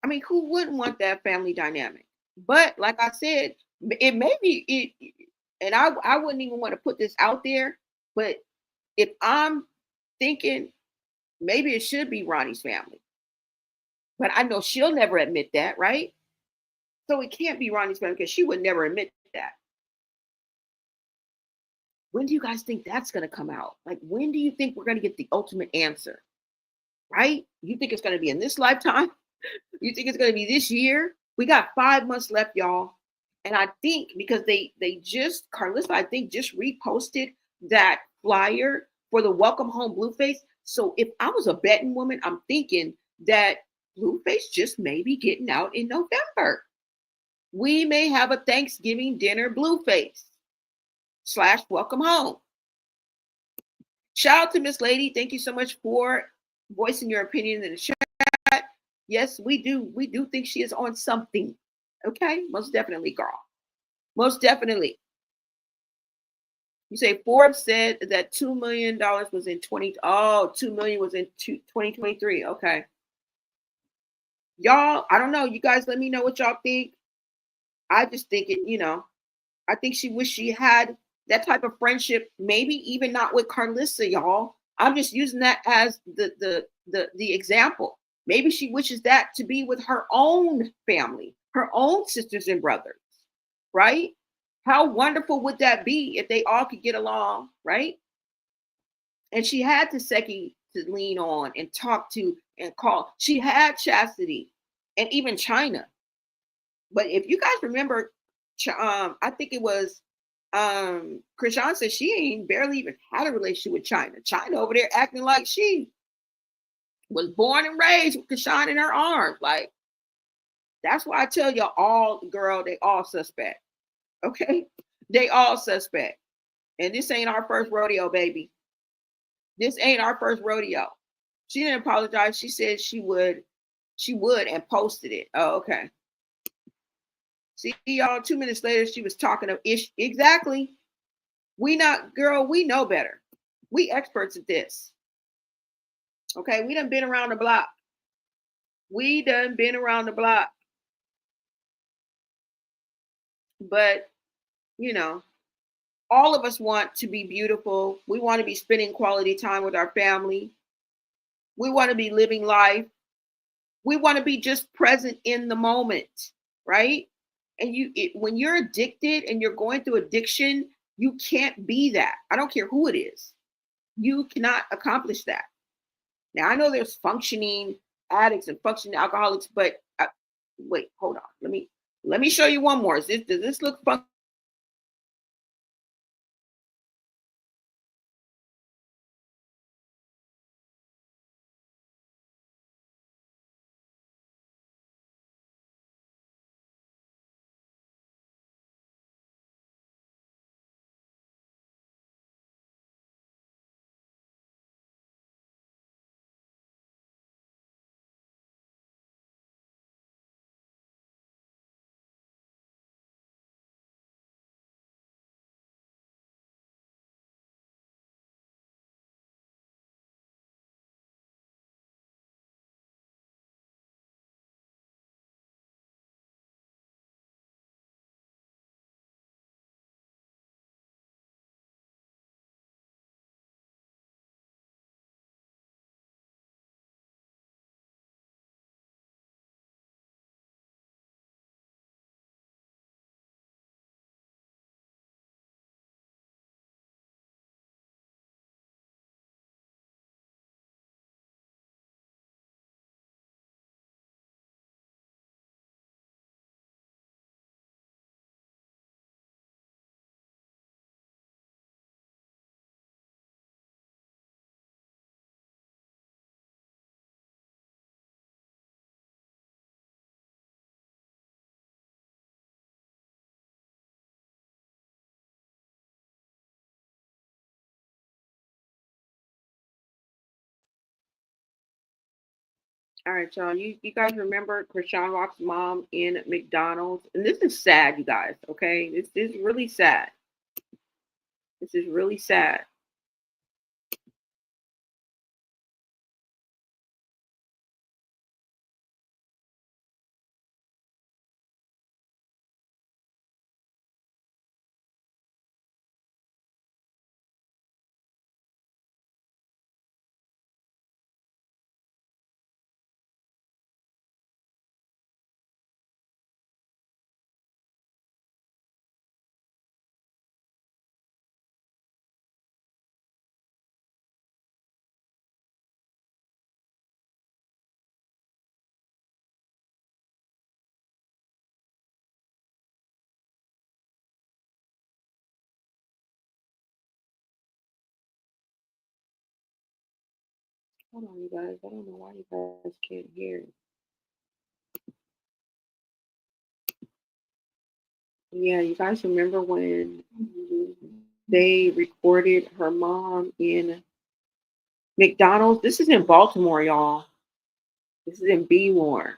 I mean, who wouldn't want that family dynamic? But like I said, it may be it, and I wouldn't even want to put this out there, but if I'm thinking maybe it should be Ronnie's family. But I know she'll never admit that, right? So it can't be Ronnie's family because she would never admit that. When do you guys think that's going to come out? Like, when do you think we're going to get the ultimate answer? Right? You think it's going to be in this lifetime? You think it's going to be this year? We got 5 months left, y'all. And I think because they just, Carlissa, I think just reposted that flyer for the Welcome Home Blueface. So if I was a betting woman, I'm thinking that Blueface just may be getting out in November. We may have a Thanksgiving dinner Blueface / welcome home. Shout out to Miss Lady. Thank you so much for voicing your opinion in the chat. Yes, we do. We do think she is on something. Okay, most definitely, girl. Most definitely. You say Forbes said that $2 million was in 2 million was in 2023. Okay. Y'all, I don't know. You guys let me know what y'all think. I just think it, I think she wished she had that type of friendship, maybe even not with Carlissa, y'all. I'm just using that as the example. Maybe she wishes that to be with her own family, her own sisters and brothers, right? How wonderful would that be if they all could get along, right? And she had Taseki to lean on and talk to and call. She had Chastity and even China. But if you guys remember, I think it was Chrisean said she ain't barely even had a relationship with China. China over there acting like she was born and raised with Chrisean in her arms. Like, that's why I tell y'all all, girl, they all suspect. Okay? They all suspect. And this ain't our first rodeo, baby. This ain't our first rodeo. She didn't apologize. She said she would and posted it. Oh, okay. See y'all 2 minutes later, she was talking of ish. Exactly. We know better. We experts at this. Okay, we done been around the block. But, all of us want to be beautiful. We want to be spending quality time with our family. We want to be living life. We want to be just present in the moment, right? And when you're addicted and you're going through addiction, you can't be that. I don't care who it is. You cannot accomplish that. Now, I know there's functioning addicts and functioning alcoholics, but wait, hold on. Let me show you one more. Does this look fun? All right, y'all. You guys remember Chrisean Rock's mom in McDonald's? And this is sad, you guys. Okay, this is really sad. This is really sad. Hold on, you guys. I don't know why you guys can't hear. Yeah, you guys remember when they recorded her mom in McDonald's? This is in Baltimore, y'all. This is in Bmore.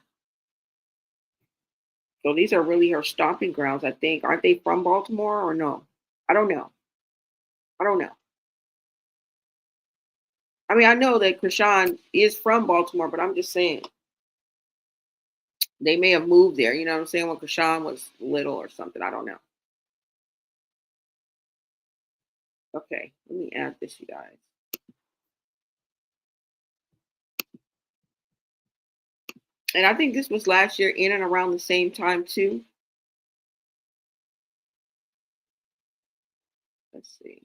So these are really her stomping grounds, I think. Aren't they from Baltimore or no? I don't know. I don't know. I mean, I know that Chrisean is from Baltimore, but I'm just saying they may have moved there. You know what I'm saying? When Chrisean was little or something. I don't know. Okay, let me add this, you guys. And I think this was last year in and around the same time too. Let's see.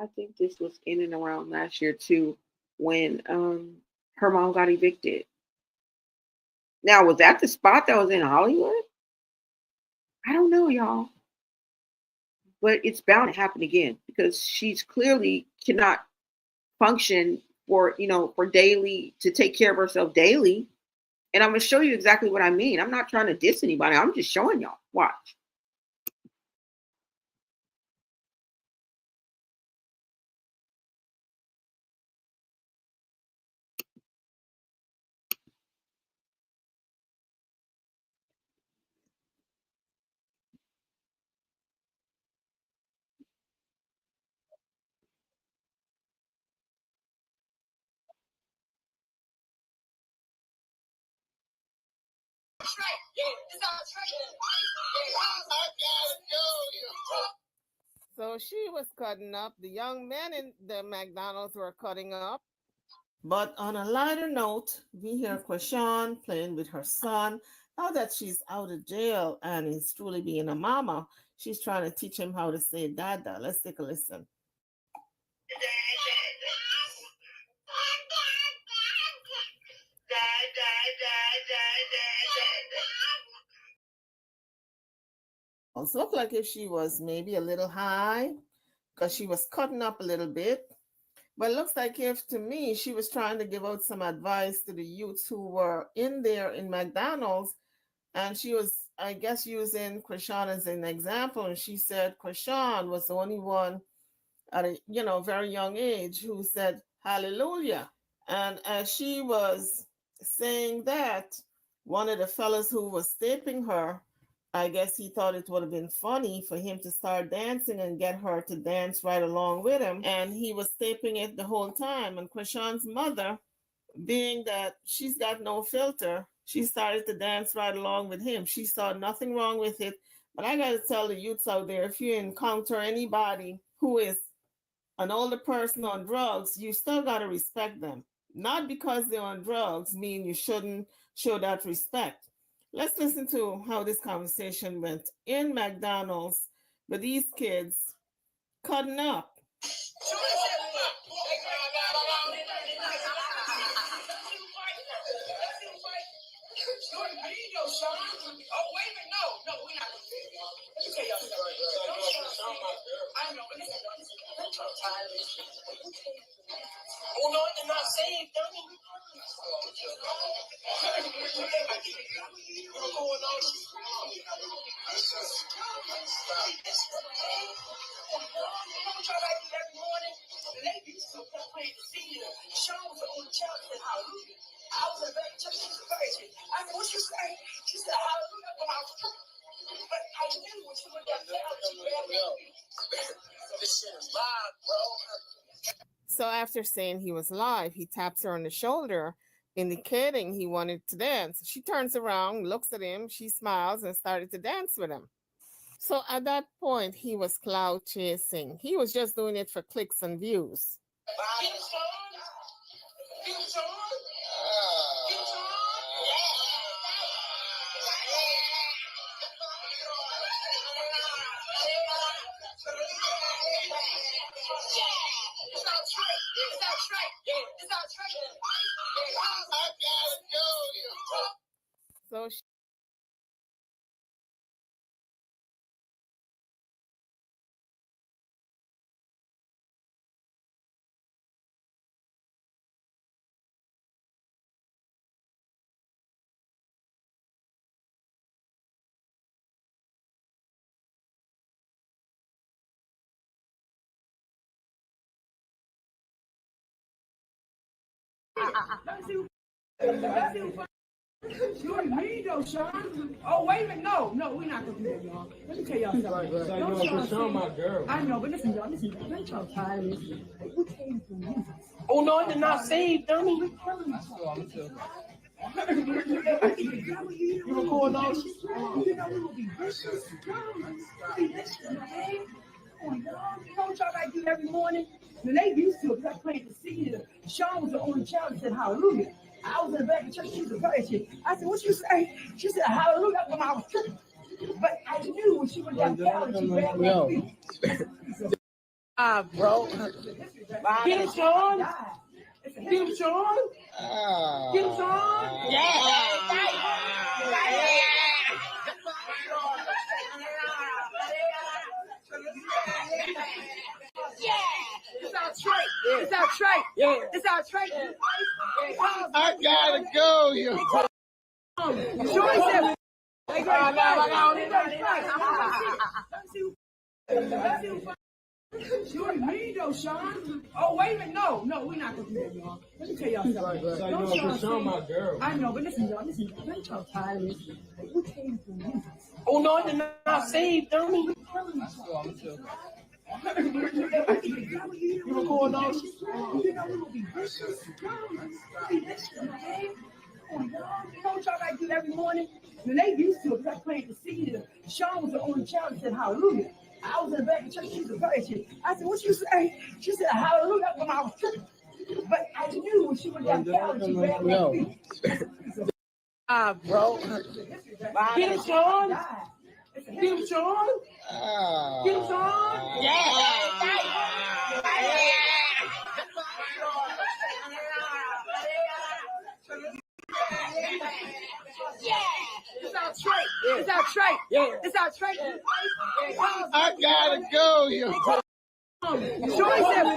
I think this was in and around last year too when her mom got evicted. Now, was that the spot that was in Hollywood? I don't know, y'all. But it's bound to happen again because she's clearly cannot function for, for daily to take care of herself daily. And I'm gonna show you exactly what I mean. I'm not trying to diss anybody. I'm just showing y'all. Watch. So she was cutting up. The young men in the McDonald's were cutting up. But on a lighter note, we hear Chrisean playing with her son. Now that she's out of jail and is truly being a mama, she's trying to teach him how to say dada. Let's take a listen. Also looked like if she was maybe a little high because she was cutting up a little bit. But it looks like if to me she was trying to give out some advice to the youths who were in there in McDonald's, and she was, I guess, using Chrisean as an example. And she said Chrisean was the only one at a very young age who said hallelujah. And as she was saying that, one of the fellas who was taping her, I guess he thought it would have been funny for him to start dancing and get her to dance right along with him. And he was taping it the whole time. And Chrisean's mother, being that she's got no filter, she started to dance right along with him. She saw nothing wrong with it. But I got to tell the youths out there, if you encounter anybody who is an older person on drugs, you still got to respect them. Not because they're on drugs mean you shouldn't show that respect. Let's listen to how this conversation went in McDonald's with these kids cutting up. So after saying he was live, he taps her on the shoulder, indicating he wanted to dance. She turns around, looks at him, she smiles, and started to dance with him. So at that point, he was cloud chasing. He was just doing it for clicks and views. So You ain't mean though, Sean. Oh, wait a minute. No, we're not gonna do that, y'all. Let me tell y'all something. Don't Sean my girl. I know, but listen, y'all, listen. Don't y'all tired of this? We came from Jesus. Oh no, they're not saved, dummy. We're killing each other. You recording all this? You know we will be vicious. Be vicious, okay? You know what y'all like do every morning? When they used to, because I planted the seed. Sean was the only child that said hallelujah. I was in the back of church, she was a shit. I said, what you say? She said, hallelujah, when I was tripping. But I knew when she went down down, she grabbed my feet. Bro. Get him, Sean. Get him, Sean. Get him, Sean. It's our trait. It's our trait. It's our trait. I gotta go, yo. Joy said, you ain't mean though, Sean. Oh, wait a minute. No, we're not gonna do that, y'all. Let me tell y'all something. Don't Sean my girl. I know, but listen, y'all, listen. Don't y'all tired of this? We came from Jesus. Oh no, they're not saved, dummy. We're killing each other. You recording all this? You know we will be vicious. Be vicious, okay? You know what y'all like do every morning? When they used to, because I planted the seed. Sean was the only child that said hallelujah. I was in the back of church, she was a shit. I said, what you say? She said, hallelujah, when I was tripping. But I knew when she went down down, she grabbed my feet. Bro. Get him, Sean. Get him, Sean. Get him, Sean. It's our trait. It's our trait. It's our trait. I gotta go, yo. Joy said,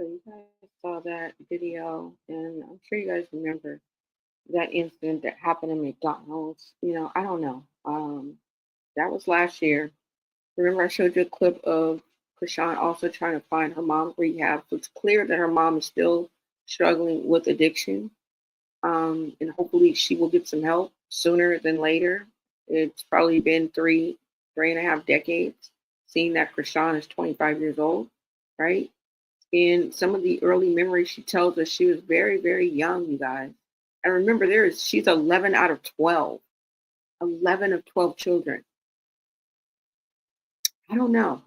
So you guys saw that video, and I'm sure you guys remember that incident that happened in McDonald's. I don't know. That was last year. Remember, I showed you a clip of Chrisean also trying to find her mom's rehab. So it's clear that her mom is still struggling with addiction. And hopefully she will get some help sooner than later. It's probably been three and a half decades, seeing that Chrisean is 25 years old, right? In some of the early memories, she tells us she was very, very young, you guys. And remember, she's 11 out of 12. 11 of 12 children. I don't know.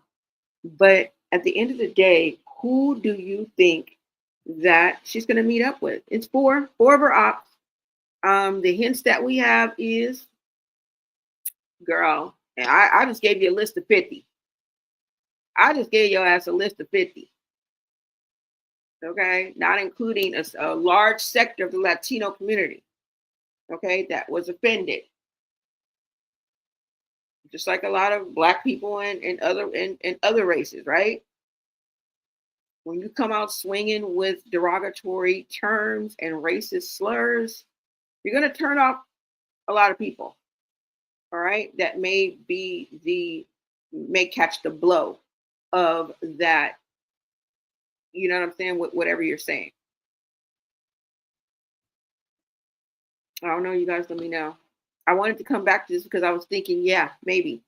But at the end of the day, who do you think that she's going to meet up with? It's four of her ops. The hints that we have is, girl, and I just gave you a list of 50. I just gave your ass a list of 50. Okay, not including a large sector of the Latino community, okay, that was offended. Just like a lot of Black people and other races, right? When you come out swinging with derogatory terms and racist slurs, you're going to turn off a lot of people, all right, that may catch the blow of that. You know what I'm saying? Whatever you're saying. I don't know. You guys let me know. I wanted to come back to this because I was thinking, yeah, maybe.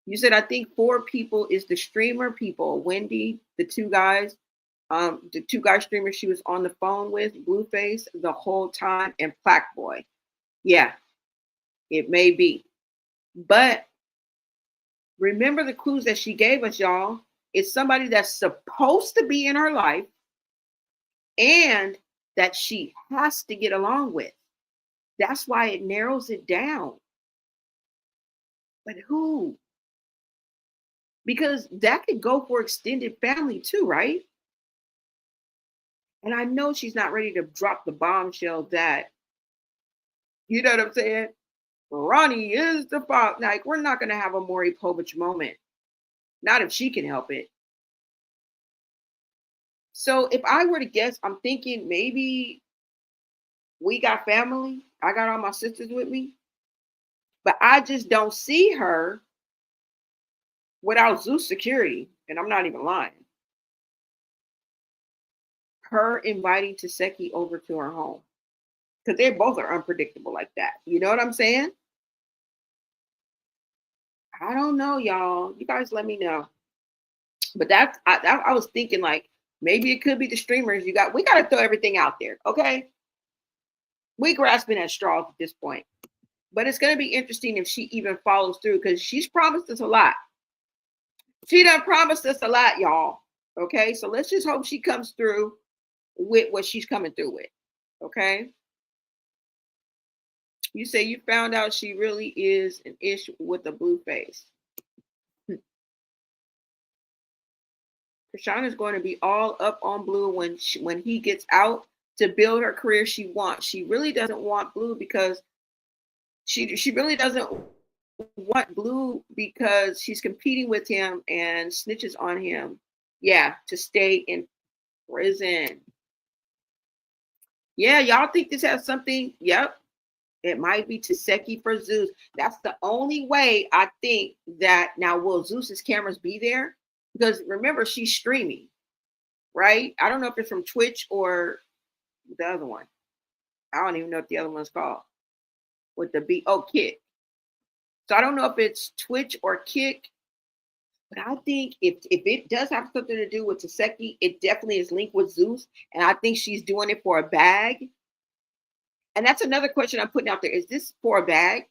You said, I think 4 people is the streamer people. Wendy, the 2 guys, the 2 guy streamers she was on the phone with, Blueface the whole time, and Plaque Boy. Yeah, it may be. But remember the clues that she gave us, y'all. It's somebody that's supposed to be in her life and that she has to get along with. That's why it narrows it down. But who? Because that could go for extended family too, right? And I know she's not ready to drop the bombshell that, you know what I'm saying? Ronnie is the father. Like, we're not going to have a Maury Povich moment. Not if she can help it. So if I were to guess, I'm thinking maybe we got family. I got all my sisters with me. But I just don't see her without Zeus security. And I'm not even lying. Her inviting Taseki over to her home. Because they both are unpredictable like that. You know what I'm saying? I don't know, y'all. You guys let me know. But I was thinking like maybe it could be the streamers. We got to throw everything out there, okay? We grasping at straws at this point. But it's going to be interesting if she even follows through because she's promised us a lot. She done promised us a lot, y'all. Okay, so let's just hope she comes through with what she's coming through with. Okay. You say you found out she really is an ish with a blue face. Chrisean is going to be all up on Blue when he gets out to build her career she wants. She really doesn't want Blue because she really doesn't want Blue because she's competing with him and snitches on him. Yeah, to stay in prison. Yeah, y'all think this has something? Yep. It might be Taseki for Zeus. That's the only way I think that now will Zeus's cameras be there? Because remember, she's streaming, right? I don't know if it's from Twitch or the other one. I don't even know what the other one's called. With the B, oh, Kick. So I don't know if it's Twitch or Kick, but I think if it does have something to do with Taseki, it definitely is linked with Zeus, and I think she's doing it for a bag. And that's another question I'm putting out there: is this for a bag?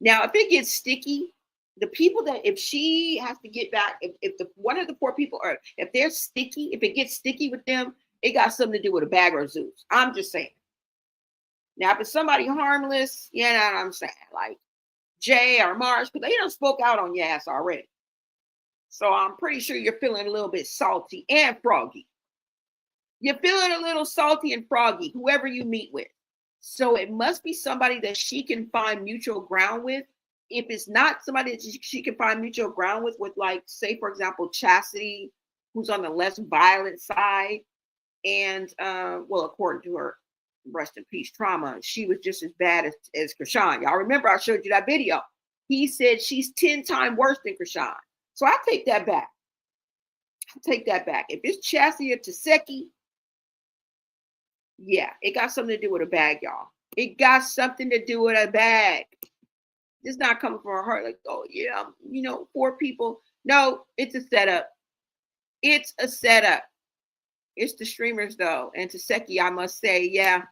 Now, if it gets sticky, the people that if she has to get back, if the one of the four people are, if they're sticky, if it gets sticky with them, it got something to do with a bag or Zeus. I'm just saying. Now, if it's somebody harmless, you know what I'm saying, like Jay or Mars, because they done spoke out on your ass already. So I'm pretty sure you're feeling a little bit salty and froggy. You're feeling a little salty and froggy, whoever you meet with. So it must be somebody that she can find mutual ground with. If it's not somebody that she can find mutual ground with like, say, for example, Chastity, who's on the less violent side, and well, according to her, rest in peace, Trauma, she was just as bad as Chrisean. Y'all remember I showed you that video. He said she's 10 times worse than Chrisean. So I take that back. Take that back. If it's Chastity or Taseki, yeah, it got something to do with a bag, y'all. It got something to do with a bag. It's not coming from her heart like, oh, yeah, you know, 4 people. No, it's a setup. It's a setup. It's the streamers, though. And Taseki, I must say, yeah,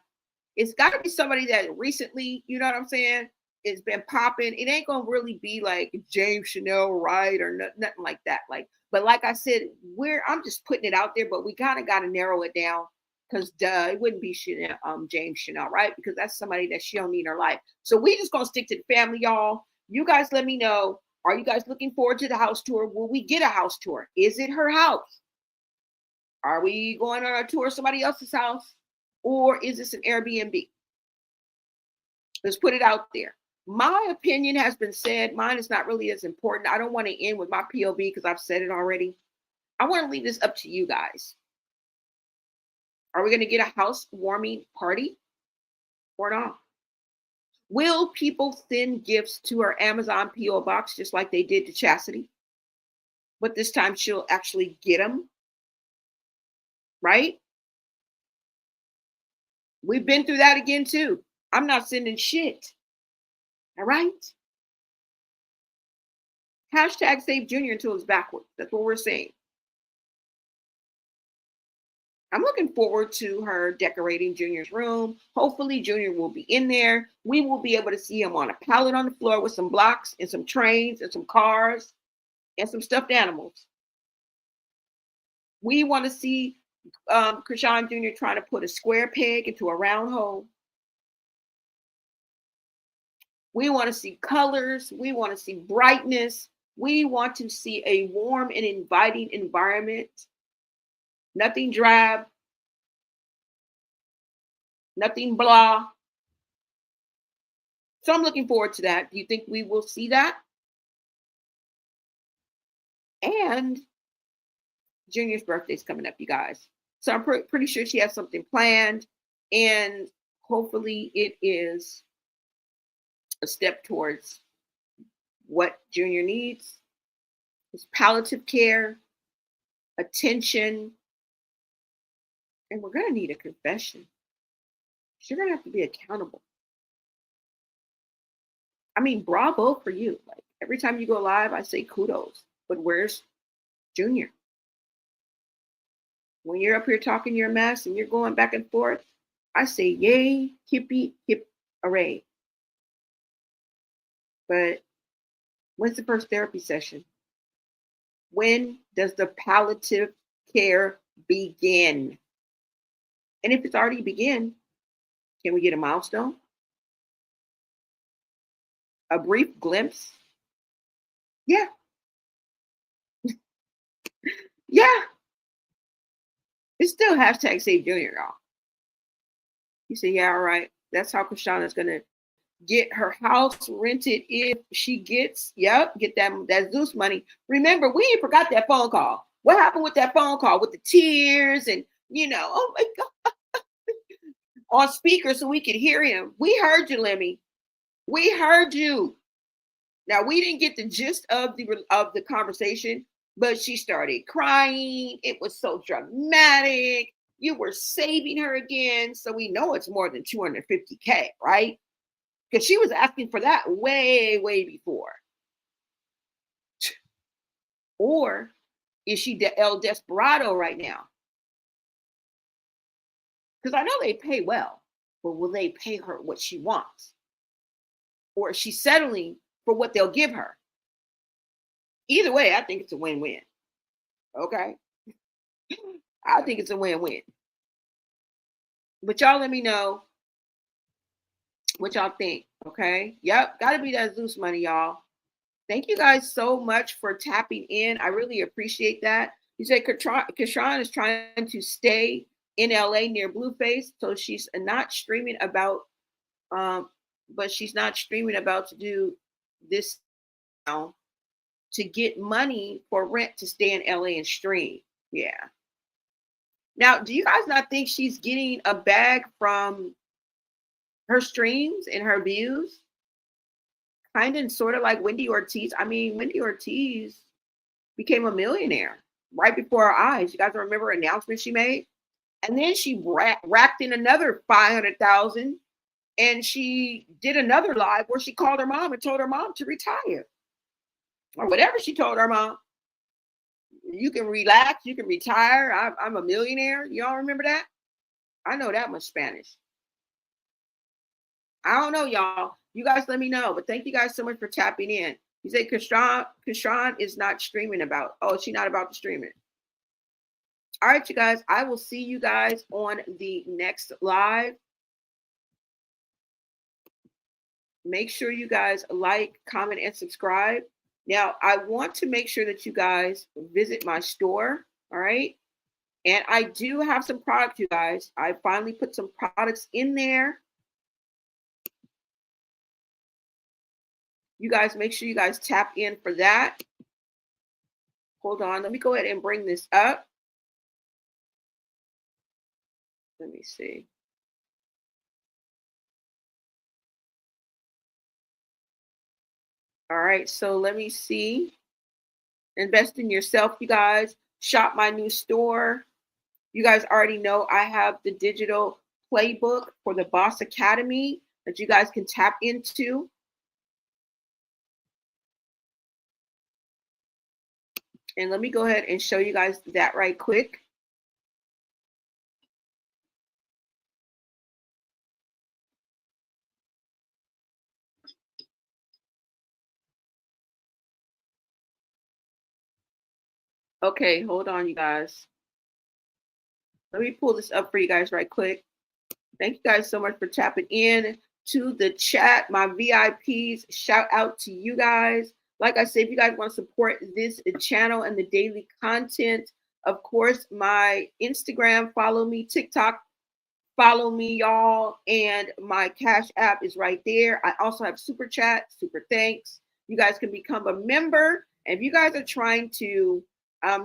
it's got to be somebody that recently, you know what I'm saying, it's been popping. It ain't going to really be like James Chanel, right, or nothing like that. Like, but like I said, I'm just putting it out there, but we kind of got to narrow it down because it wouldn't be Chanel, James Chanel, right? Because that's somebody that she don't need in her life. So we just going to stick to the family, y'all. You guys let me know. Are you guys looking forward to the house tour? Will we get a house tour? Is it her house? Are we going on a tour of somebody else's house? Or is this an Airbnb? Let's put it out there. My opinion has been said. Mine is not really as important. I don't want to end with my POV because I've said it already. I want to leave this up to you guys. Are we going to get a housewarming party or not? Will people send gifts to her Amazon P.O. box just like they did to Chastity? But this time she'll actually get them. Right? We've been through that again too. I'm not sending shit. All right? Hashtag save Junior until it's backwards. That's what we're saying. I'm looking forward to her decorating Junior's room. Hopefully Junior will be in there. We will be able to see him on a pallet on the floor with some blocks and some trains and some cars and some stuffed animals. We want to see Chrisean Jr. trying to put a square peg into a round hole. We want to see colors. We want to see brightness. We want to see a warm and inviting environment. Nothing drab. Nothing blah. So I'm looking forward to that. Do you think we will see that? And Junior's birthday's coming up, you guys. So I'm pretty sure she has something planned. And hopefully it is a step towards what Junior needs. His palliative care, attention. And we're going to need a confession. You're going to have to be accountable. I mean, bravo for you. Like every time you go live, I say kudos. But where's Junior? When you're up here talking your mess and you're going back and forth, I say yay, hippie, hip, hooray. But when's the first therapy session? When does the palliative care begin? And if it's already begin, can we get a milestone? A brief glimpse? Yeah. Yeah. It's still hashtag Save Junior, y'all. You say, yeah, all right. That's how Chrisean is going to get her house rented if she gets, get that Zeus money. Remember, we ain't forgot that phone call. What happened with that phone call with the tears and, oh my God, on speaker so we could hear him. We heard you, Lemmy. We heard you. Now, we didn't get the gist of the conversation, but she started crying. It was so dramatic. You were saving her again. So we know it's more than $250K, right? Because she was asking for that way, way before. Or is she El Desperado right now? Because I know they pay well, but will they pay her what she wants? Or is she settling for what they'll give her? Either way, I think it's a win-win. Okay? I think it's a win-win. But y'all let me know what y'all think. Okay? Yep, gotta be that Zeus money, y'all. Thank you guys so much for tapping in. I really appreciate that. You said Chrisean is trying to stay in LA near Blueface, so she's not streaming about, but she's not streaming about to do this now to get money for rent to stay in LA and stream. Yeah. Now, do you guys not think she's getting a bag from her streams and her views? Kind of sort of like Wendy Ortiz. I mean, Wendy Ortiz became a millionaire right before our eyes. You guys remember an announcement she made? And then she racked in another 500,000 and she did another live where she called her mom and told her mom to retire. Or whatever she told her mom. You can relax, you can retire. I'm a millionaire. Y'all remember that? I know that much Spanish. I don't know, y'all. You guys let me know. But thank you guys so much for tapping in. You say Chrisean is not streaming about. Oh, she's not about to stream it. All right, you guys. I will see you guys on the next live. Make sure you guys like, comment, and subscribe. Now, I want to make sure that you guys visit my store. All right. And I do have some products, you guys. I finally put some products in there. You guys, make sure you guys tap in for that. Hold on. Let me go ahead and bring this up. Let me see. All right. So let me see. Invest in yourself, you guys. Shop my new store. You guys already know I have the digital playbook for the Boss Academy that you guys can tap into. And let me go ahead and show you guys that right quick. Okay, hold on, you guys. Let me pull this up for you guys right quick. Thank you guys so much for tapping in to the chat. My VIPs, shout out to you guys. Like I said, if you guys want to support this channel and the daily content, Of course, my Instagram, follow me, TikTok, follow me, y'all. And my Cash App is right there. I also have Super Chat, Super Thanks. You guys can become a member. And if you guys are trying to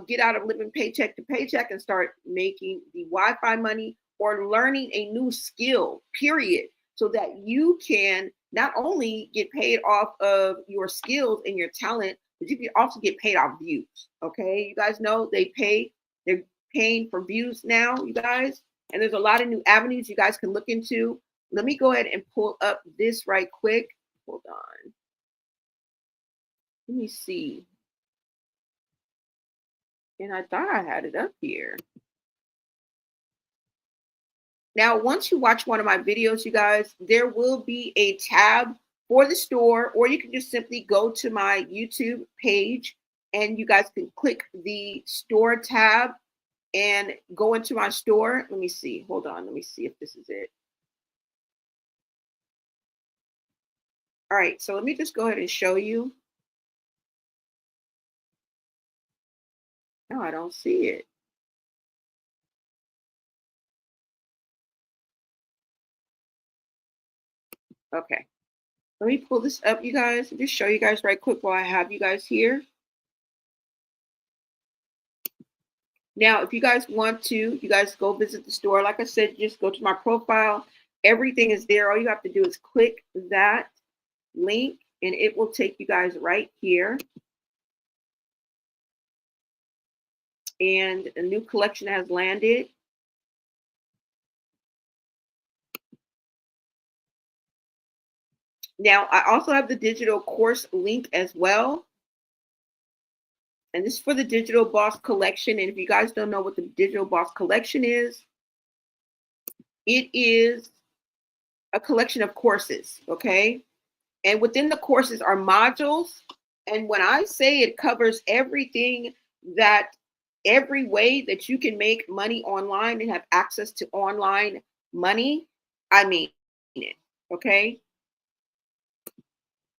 get out of living paycheck to paycheck and start making the Wi-Fi money or learning a new skill, period, so that you can not only get paid off of your skills and your talent, but you can also get paid off views. Okay, you guys know they're paying for views now, you guys, and there's a lot of new avenues you guys can look into. Let me go ahead and pull up this right quick. Hold on. Let me see. And I thought I had it up here. Now, once you watch one of my videos, you guys, there will be a tab for the store, or you can just simply go to my YouTube page and you guys can click the store tab and go into my store. Let me see. Hold on. Let me see if this is it. All right. So let me just go ahead and show you. No, I don't see it. Okay. Let me pull this up, you guys, and just show you guys right quick while I have you guys here. Now, if you guys want to, you guys go visit the store. Like I said, just go to my profile. Everything is there. All you have to do is click that link and it will take you guys right here. And a new collection has landed. Now, I also have the digital course link as well. And this is for the Digital Boss Collection. And if you guys don't know what the Digital Boss Collection is, it is a collection of courses, okay? And within the courses are modules. And when I say it covers everything that, every way that you can make money online and have access to online money, I mean it, okay?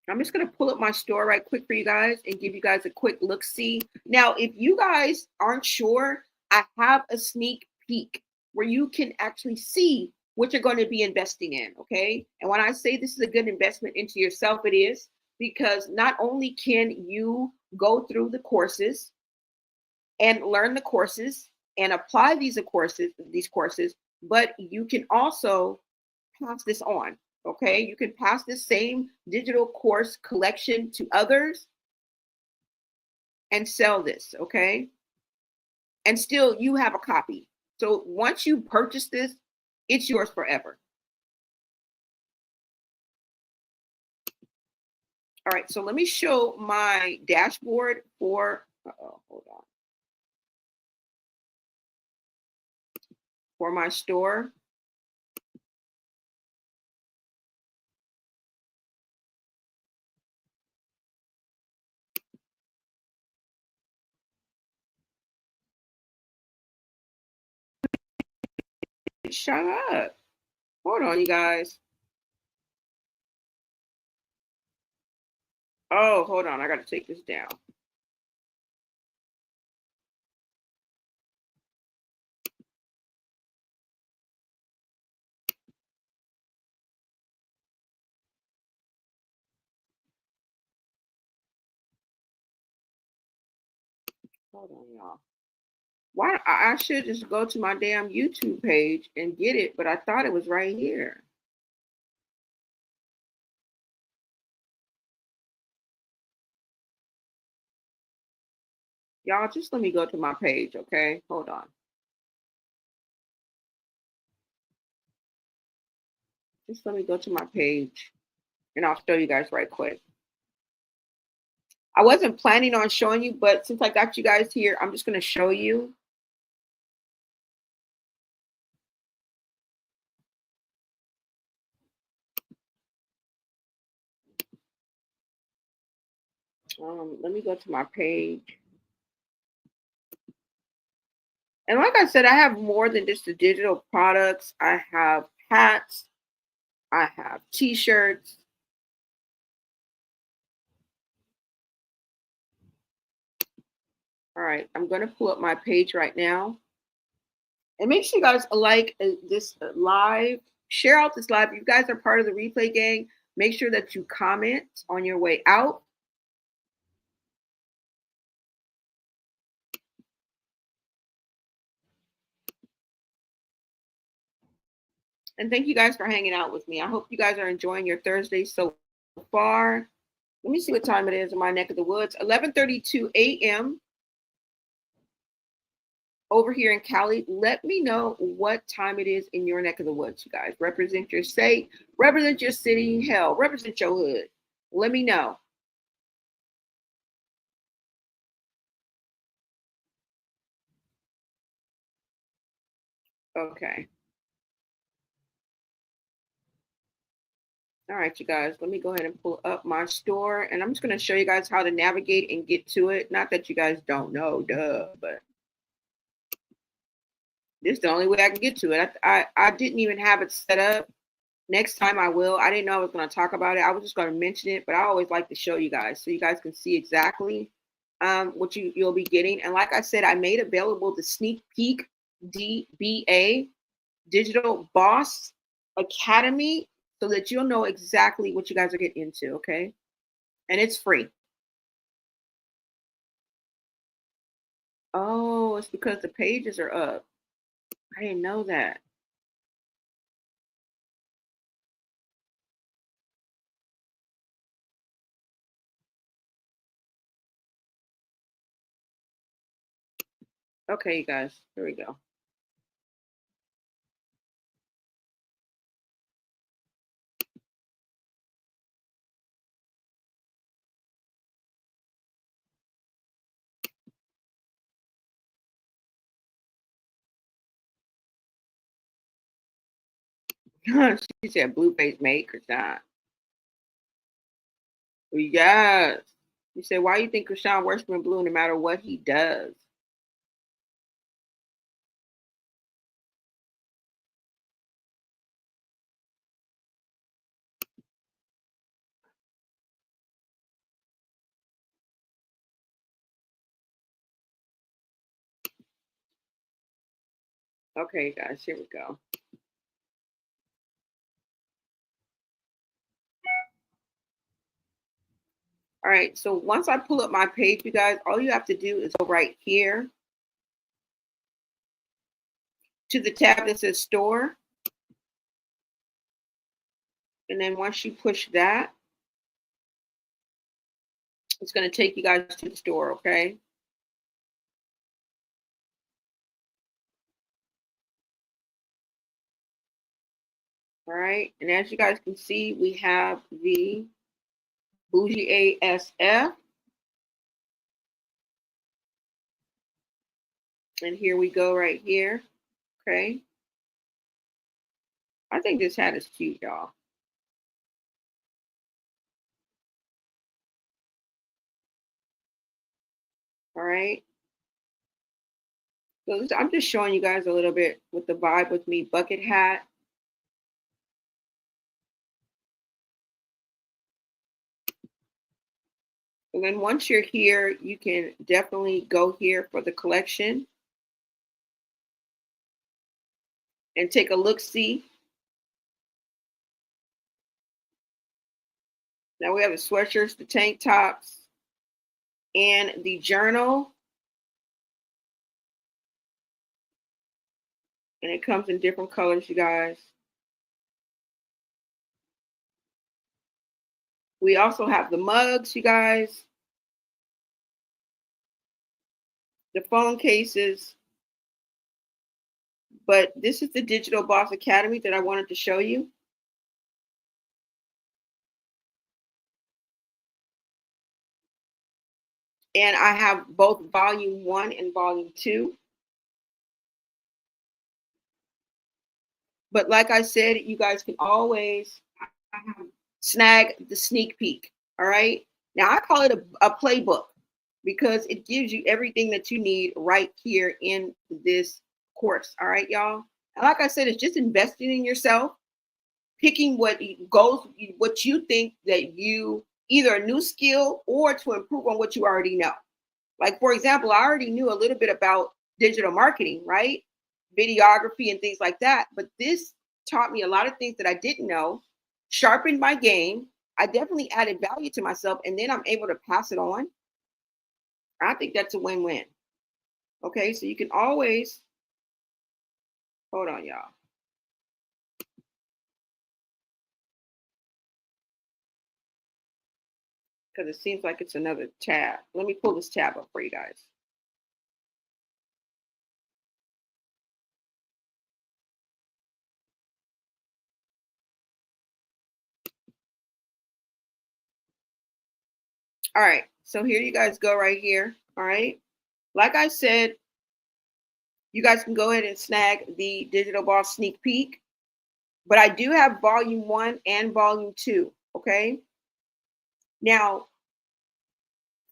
I'm just going to pull up my store right quick for you guys and give you guys a quick look-see. Now, if you guys aren't sure, I have a sneak peek where you can actually see what you're going to be investing in, okay? And when I say this is a good investment into yourself, it is, because not only can you go through the courses and learn the courses and apply these courses, but you can also pass this on. Okay, you can pass this same digital course collection to others and sell this, okay? And still you have a copy. So once you purchase this, it's yours forever. All right, so let me show my dashboard for, hold on. For my store. Shut up. Hold on, you guys. Oh, hold on. I got to take this down. Hold on, y'all. Why? I should just go to my damn YouTube page and get it, but I thought it was right here. Y'all, just let me go to my page, okay? Hold on. Just let me go to my page and I'll show you guys right quick. I wasn't planning on showing you, but since I got you guys here, I'm just going to show you. Let me go to my page. And like I said, I have more than just the digital products. I have hats. I have t-shirts. All right, I'm going to pull up my page right now. And make sure you guys like this live. Share out this live. If you guys are part of the replay gang, make sure that you comment on your way out. And thank you guys for hanging out with me. I hope you guys are enjoying your Thursday so far. Let me see what time it is in my neck of the woods. 11:32 a.m. over here in Cali. Let me know what time it is in your neck of the woods, you guys. Represent your state, represent your city, hell, represent your hood. Let me know. Okay. All right, you guys, let me go ahead and pull up my store, and I'm just going to show you guys how to navigate and get to it. Not that you guys don't know, duh, but this is the only way I can get to it. I didn't even have it set up. Next time I will. I didn't know I was going to talk about it. I was just going to mention it, but I always like to show you guys so you guys can see exactly what you'll be getting. And like I said, I made available the Sneak Peek DBA Digital Boss Academy so that you'll know exactly what you guys are getting into, okay? And it's free. Oh, it's because the pages are up. I didn't know that. Okay, you guys, here we go. She said Blueface made Chrisean. Yes. You said, why do you think Chrisean worships blue no matter what he does? Okay, guys, here we go. All right, so once I pull up my page, you guys, all you have to do is go right here to the tab that says store. And then once you push that, it's going to take you guys to the store, okay? All right, and as you guys can see, we have the Bougie ASF. And here we go right here, okay? I think this hat is cute, y'all. All right. So I'm just showing you guys a little bit with the Vibe With Me bucket hat. And then once you're here, you can definitely go here for the collection and take a look-see. Now we have the sweatshirts, the tank tops, and the journal. And it comes in different colors, you guys. We also have the mugs, you guys. The phone cases. But this is the Digital Boss Academy that I wanted to show you. And I have both volume 1 and volume 2. But like I said, you guys can always snag the sneak peek. All right. Now I call it a playbook because it gives you everything that you need right here in this course. All right, y'all. And like I said, it's just investing in yourself, picking what you think that you either a new skill or to improve on what you already know. Like, for example, I already knew a little bit about digital marketing, right? Videography and things like that. But this taught me a lot of things that I didn't know, sharpened my game. I definitely added value to myself, and then I'm able to pass it on. I think that's a win-win. Okay, so you can always, hold on, y'all. Because it seems like it's another tab. Let me pull this tab up for you guys. All right, so here you guys go right here. All right, like I said, you guys can go ahead and snag the Digital Boss sneak peek, but I do have volume 1 and volume 2. Okay, now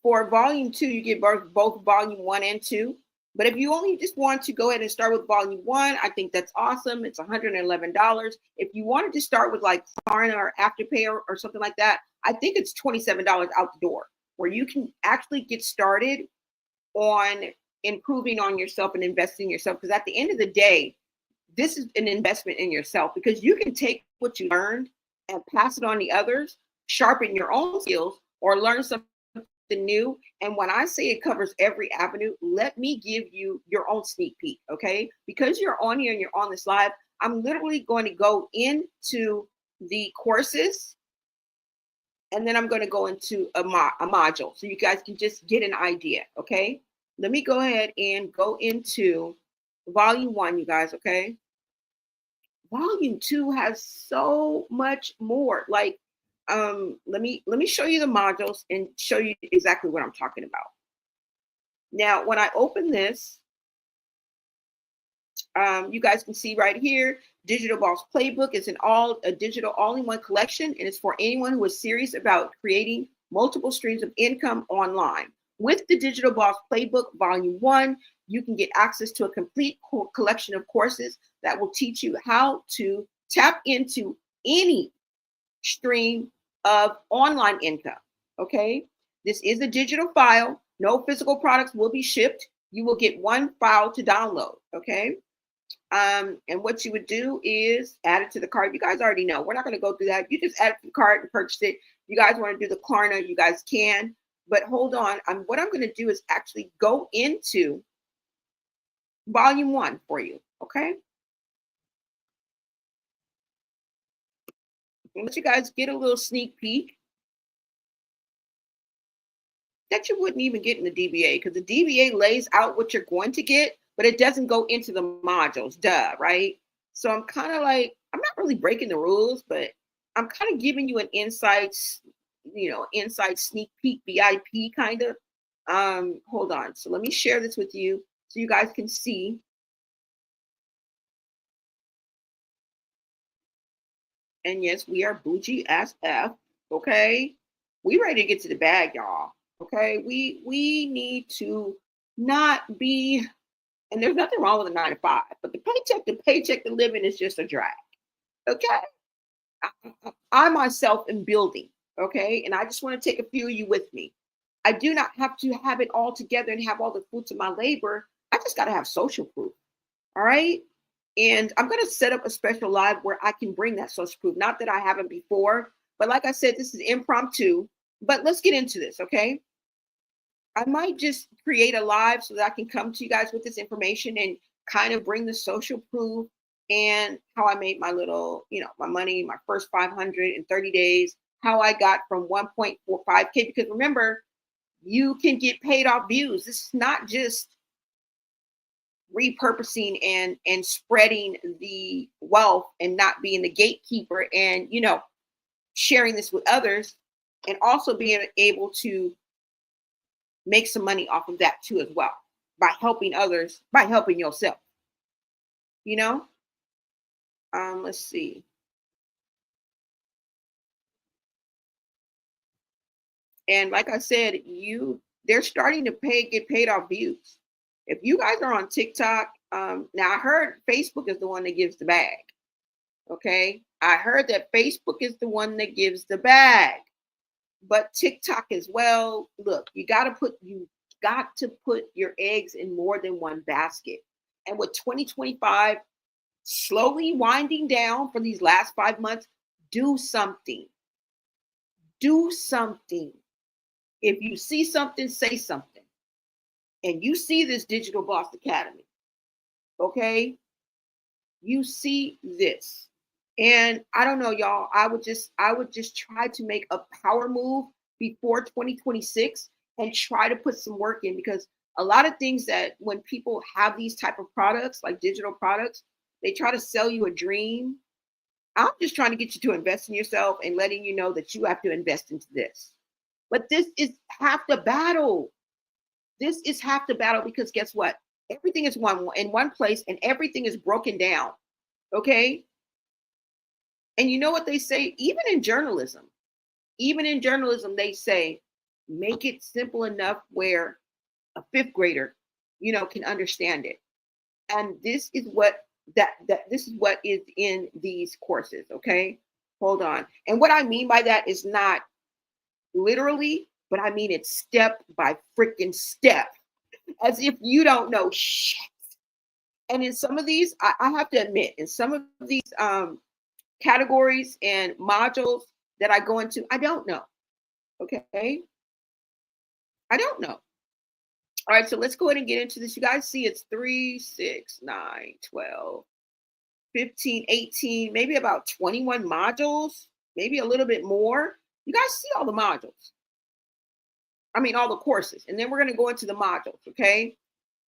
for volume 2, you get both volume 1 and 2. But if you only just want to go ahead and start with volume 1, I think that's awesome. It's $111. If you wanted to start with like Klarna or Afterpay or something like that, I think it's $27 out the door, where you can actually get started on improving on yourself and investing in yourself. Because at the end of the day, this is an investment in yourself, because you can take what you learned and pass it on to others, sharpen your own skills, or learn something new. And when I say it covers every avenue, let me give you your own sneak peek, okay? Because you're on here and you're on this live, I'm literally going to go into the courses, and then I'm going to go into a module so you guys can just get an idea, okay? Let me go ahead and go into volume 1, you guys, okay? Volume 2 has so much more. Like, let me show you the modules and show you exactly what I'm talking about. Now, when I open this, you guys can see right here, Digital Boss Playbook is a digital all-in-one collection, and it's for anyone who is serious about creating multiple streams of income online. With the Digital Boss Playbook Volume 1, you can get access to a complete collection of courses that will teach you how to tap into any stream of online income. Okay, this is a digital file. No physical products will be shipped. You will get one file to download. Okay, and what you would do is add it to the cart. You guys already know. We're not going to go through that. You just add it to the cart and purchase it. You guys want to do the Klarna, you guys can. But hold on. What I'm going to do is actually go into volume 1 for you. Okay. And let you guys get a little sneak peek that you wouldn't even get in the DBA, because the DBA lays out what you're going to get, but it doesn't go into the modules, right? So I'm kind of like, I'm not really breaking the rules, but I'm kind of giving you an inside sneak peek, VIP kind of. Hold on. So let me share this with you so you guys can see. And yes, we are bougie as F. Okay. We ready to get to the bag, y'all. Okay. We need to not be, and there's nothing wrong with a 9 to 5, but the paycheck to living is just a drag. Okay. I myself am building. Okay. And I just want to take a few of you with me. I do not have to have it all together and have all the fruits of my labor. I just got to have social proof. All right. And I'm going to set up a special live where I can bring that social proof. Not that I haven't before, but like I said, this is impromptu. But let's get into this, okay? I might just create a live so that I can come to you guys with this information and kind of bring the social proof and how I made my little, my money, my first 530 days, how I got from 1.45K. Because remember, you can get paid off views. This is not just repurposing and spreading the wealth and not being the gatekeeper and sharing this with others, and also being able to make some money off of that too as well, by helping others, by helping yourself. Let's see. And like I said, they're starting to get paid off views. If you guys are on TikTok, now I heard Facebook is the one that gives the bag. Okay. I heard that Facebook is the one that gives the bag, but TikTok as well. Look, you got to put your eggs in more than one basket. And with 2025 slowly winding down for these last 5 months, do something. Do something. If you see something, say something. And you see this Digital Boss Academy, okay? You see this. And I don't know, y'all, I would just try to make a power move before 2026 and try to put some work in, because a lot of things that when people have these type of products, like digital products, they try to sell you a dream. I'm just trying to get you to invest in yourself and letting you know that you have to invest into this. But this is half the battle. This is half the battle, because guess what? Everything is in one place and everything is broken down. Okay? And you know what they say? Even in journalism, they say, make it simple enough where a fifth grader, can understand it. And this is what this is what is in these courses. Okay? Hold on. And what I mean by that is not literally, but I mean it's step by freaking step, as if you don't know shit. And in some of these, I have to admit, in some of these categories and modules that I go into, I don't know. Okay? I don't know. All right, so let's go ahead and get into this. You guys see it's 3, 6, 9, 12, 15, 18, maybe about 21 modules, maybe a little bit more. You guys see all the modules. I mean, all the courses. And then we're going to go into the modules, okay?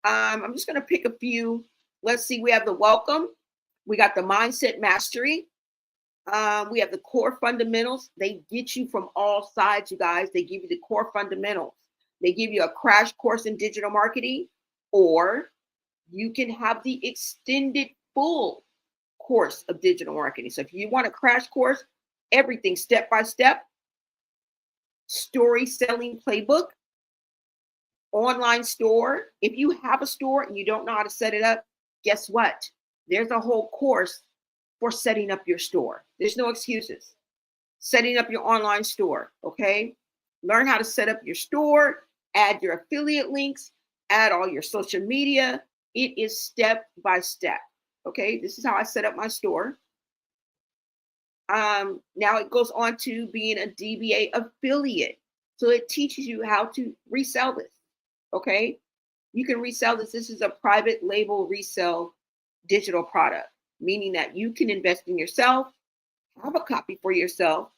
I'm just going to pick a few. Let's see. We have the welcome. We got the mindset mastery. We have the core fundamentals. They get you from all sides, you guys. They give you the core fundamentals. They give you a crash course in digital marketing, or you can have the extended full course of digital marketing. So if you want a crash course, everything step by step, story selling playbook, online store. If you have a store and you don't know how to set it up, guess what? There's a whole course for setting up your store. There's no excuses. Setting up your online store, okay? Learn how to set up your store, add your affiliate links, add all your social media. It is step by step, okay? This is how I set up my store. Now it goes on to being a DBA affiliate. So it teaches you how to resell this, okay? You can resell this. This is a private label resell digital product, meaning that you can invest in yourself, have a copy for yourself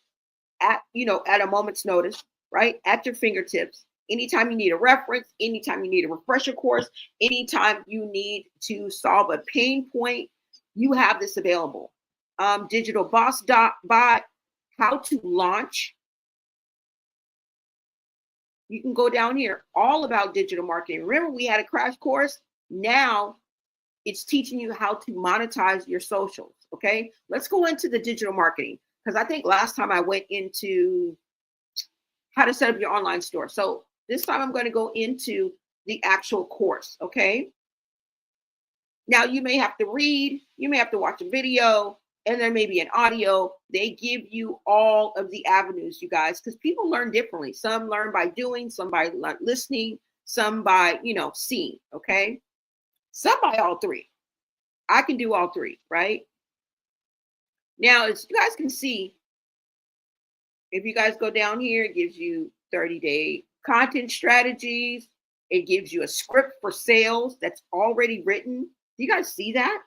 at a moment's notice, right? At your fingertips. Anytime you need a reference, anytime you need a refresher course, anytime you need to solve a pain point, you have this available. Digital Boss Bot, how to launch. You can go down here, all about digital marketing. Remember, we had a crash course. Now it's teaching you how to monetize your socials. Okay, let's go into the digital marketing, because I think last time I went into how to set up your online store. So this time I'm going to go into the actual course. Okay. Now you may have to read, you may have to watch a video, and there may be an audio. They give you all of the avenues, you guys, because people learn differently. Some learn by doing, some by listening, some by, seeing. Okay. Some by all three. I can do all three, right? Now, as you guys can see, if you guys go down here, it gives you 30-day content strategies. It gives you a script for sales that's already written. Do you guys see that?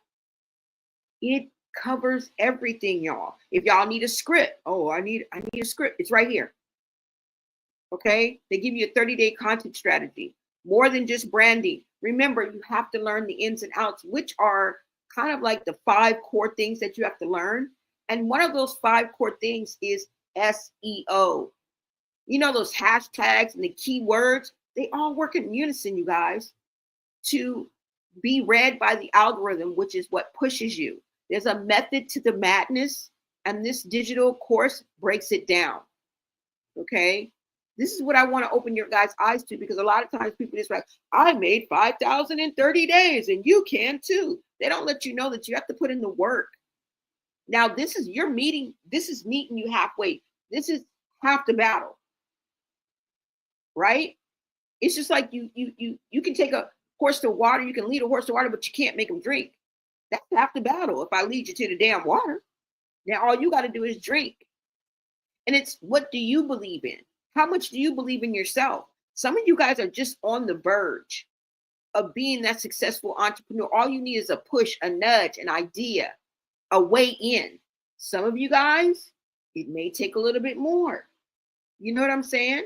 It covers everything, y'all. If y'all need a script, I need a script. It's right here. Okay? They give you a 30-day content strategy. More than just branding. Remember, you have to learn the ins and outs, which are kind of like the 5 core things that you have to learn. And one of those 5 core things is SEO. Those hashtags and the keywords, they all work in unison, you guys, to be read by the algorithm, which is what pushes you. There's a method to the madness, and this digital course breaks it down. Okay? This is what I want to open your guys' eyes to, because a lot of times people just like, I made 5,000 in 30 days and you can too. They don't let you know that you have to put in the work. Now, this is your meeting. This is meeting you halfway. This is half the battle, right? It's just like you can take a horse to water, you can lead a horse to water, but you can't make him drink. That's half the battle. If I lead you to the damn water, now all you got to do is drink. And it's, what do you believe in? How much do you believe in yourself? Some of you guys are just on the verge of being that successful entrepreneur. All you need is a push, a nudge, an idea, a way in. Some of you guys, it may take a little bit more. You know what I'm saying?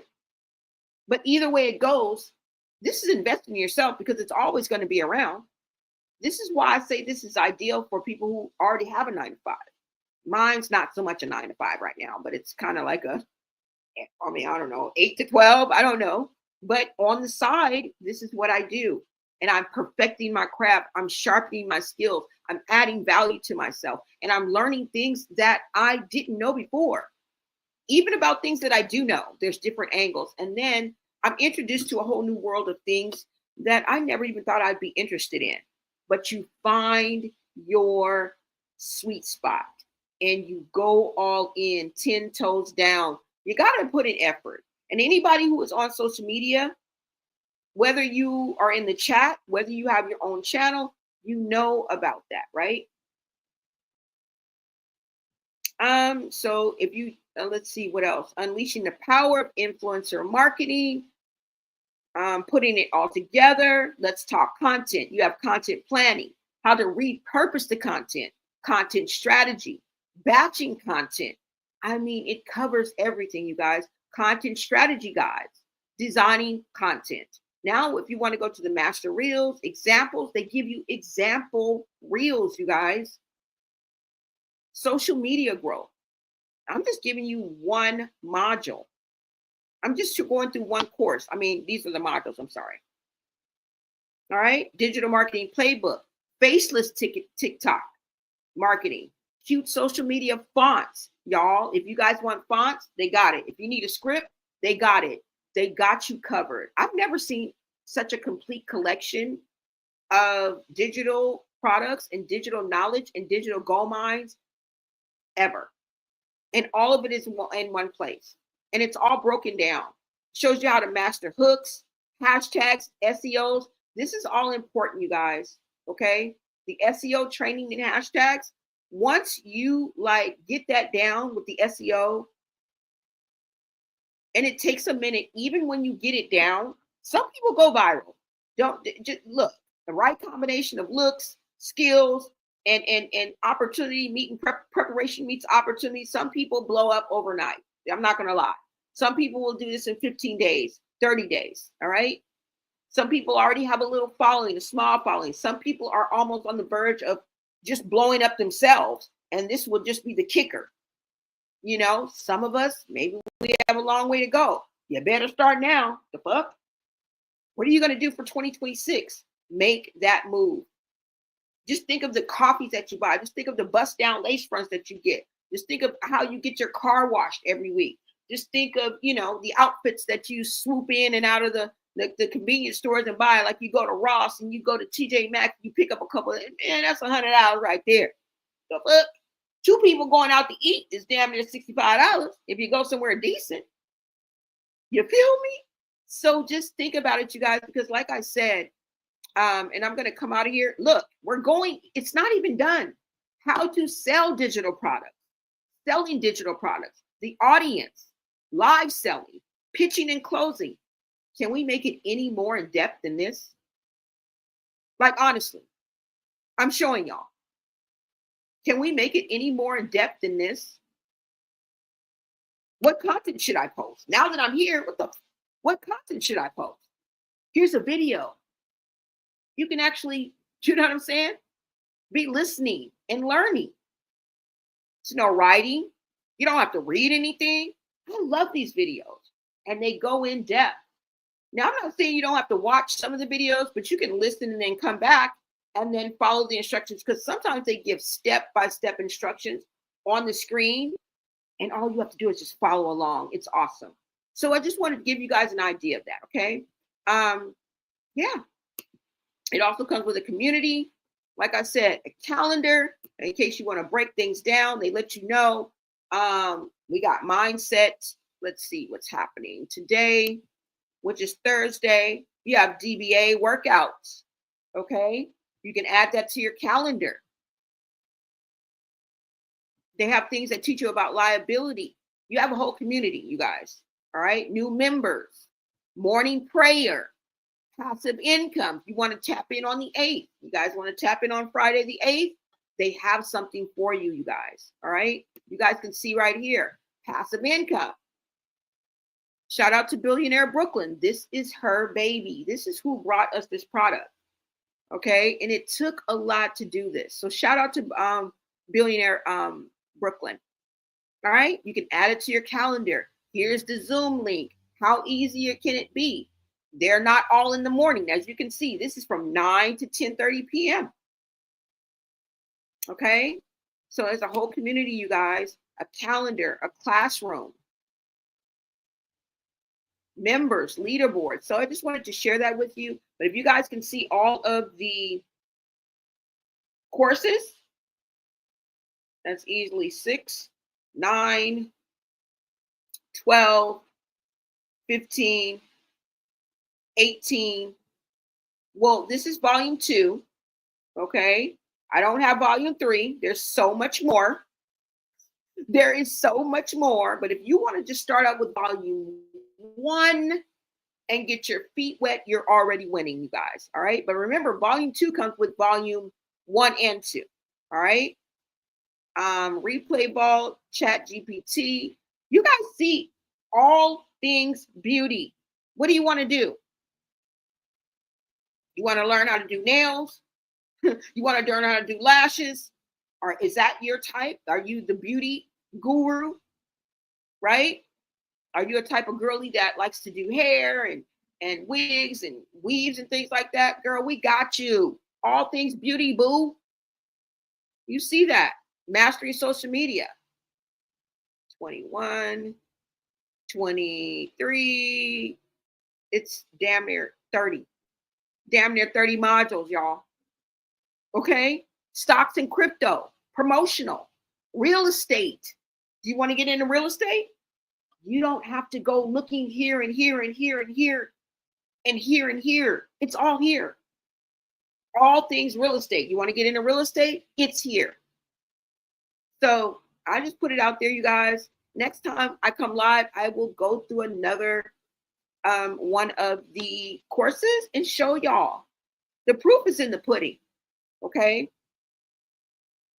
But either way it goes, this is investing in yourself, because it's always going to be around. This is why I say this is ideal for people who already have a 9-to-5. Mine's not so much a 9-to-5 right now, but it's kind of like I don't know, 8 to 12. I don't know. But on the side, this is what I do. And I'm perfecting my craft. I'm sharpening my skills. I'm adding value to myself. And I'm learning things that I didn't know before. Even about things that I do know, there's different angles. And then I'm introduced to a whole new world of things that I never even thought I'd be interested in. But you find your sweet spot and you go all in, 10 toes down. You got to put in effort. And anybody who is on social media, whether you are in the chat, whether you have your own channel, you know about that, right? So if you, let's see what else. Unleashing the power of influencer marketing, putting it all together. Let's talk content. You have content planning, how to repurpose the content, content strategy, batching content. I mean, it covers everything, you guys. Content strategy guides, designing content. Now, if you want to go to the master reels, examples, they give you example reels, you guys. Social media growth. I'm just giving you one module. I'm just going through one course. I mean, these are the modules, I'm sorry. All right. Digital marketing playbook, faceless TikTok marketing, cute social media fonts. Y'all, if you guys want fonts, they got it. If you need a script, they got it. They got you covered. I've never seen such a complete collection of digital products and digital knowledge and digital gold mines ever. And all of it is in one place. And it's all broken down. Shows you how to master hooks, hashtags, SEOs. This is all important, you guys. Okay. The SEO training and hashtags. Once you get that down with the SEO, and it takes a minute, even when you get it down, some people go viral. Don't just look, the right combination of looks, skills, and opportunity meeting preparation meets opportunity. Some people blow up overnight. I'm not going to lie. Some people will do this in 15 days, 30 days. All right. Some people already have a little following, a small following. Some people are almost on the verge of just blowing up themselves. And this will just be the kicker. You know, some of us, maybe we have a long way to go. You better start now. The fuck? What are you going to do for 2026? Make that move. Just think of the coffees that you buy. Just think of the bust down lace fronts that you get. Just think of how you get your car washed every week. Just think of, the outfits that you swoop in and out of the convenience stores and buy. Like you go to Ross and you go to TJ Maxx, you pick up a couple of, man, that's $100 right there. The fuck? 2 people going out to eat is damn near $65 if you go somewhere decent. You feel me? So just think about it, you guys, because like I said, and I'm going to come out of here. Look, it's not even done. How to sell digital products, selling digital products, the audience, live selling, pitching and closing. Can we make it any more in depth than this? Like, honestly, I'm showing y'all. Can we make it any more in depth than this? What content should I post? Now that I'm here, what content should I post? Here's a video. You can actually, you know what I'm saying? Be listening and learning. It's no writing. You don't have to read anything. I love these videos and they go in depth. Now, I'm not saying you don't have to watch some of the videos, but you can listen and then come back and then follow the instructions, because sometimes they give step-by-step instructions on the screen and all you have to do is just follow along. It's awesome. So I just wanted to give you guys an idea of that. Okay. Yeah. It also comes with a community. Like I said, a calendar in case you want to break things down. They let you know. We got mindset. Let's see what's happening today. which is Thursday. You have DBA workouts. Okay. You can add that to your calendar. They have things that teach you about liability. You have a whole community, you guys. All right. New members, morning prayer, passive income. You want to tap in on the 8th. You guys want to tap in on Friday the 8th? They have something for you, you guys. All right. You guys can see right here, passive income. Shout out to Billionaire Brooklyn. This is her baby. This is who brought us this product. Okay. And it took a lot to do this. So shout out to Billionaire Brooklyn. All right. You can add it to your calendar. Here's the Zoom link. How easy can it be? They're not all in the morning. As you can see, this is from 9 to 10:30 p.m. Okay. So as a whole community, you guys, a calendar, a classroom, members, leaderboard. So I just wanted to share that with you. But if you guys can see all of the courses, that's easily 6, 9, 12, 15, 18. Well, this is volume 2. Okay. I don't have volume 3. There's so much more. There is so much more. But if you want to just start out with volume 1 and get your feet wet, you're already winning, you guys. All right. But remember, volume 2 comes with volume 1 and 2. All right. Replay Vault, Chat GPT. You guys see all things beauty. What do you want to do? You want to learn how to do nails? You want to learn how to do lashes? Or is that your type? Are you the beauty guru? Right? Are you a type of girly that likes to do hair and wigs and weaves and things like that? Girl, we got you. All things beauty, boo. You see that. Mastery social media. 21, 23. It's damn near 30. Damn near 30 modules, y'all. Okay. Stocks and crypto, promotional, real estate. Do you want to get into real estate? You don't have to go looking here and here and here and here and here and here. It's all here. All things real estate. You want to get into real estate? It's here. So I just put it out there, you guys. Next time I come live, I will go through another one of the courses and show y'all. The proof is in the pudding. Okay.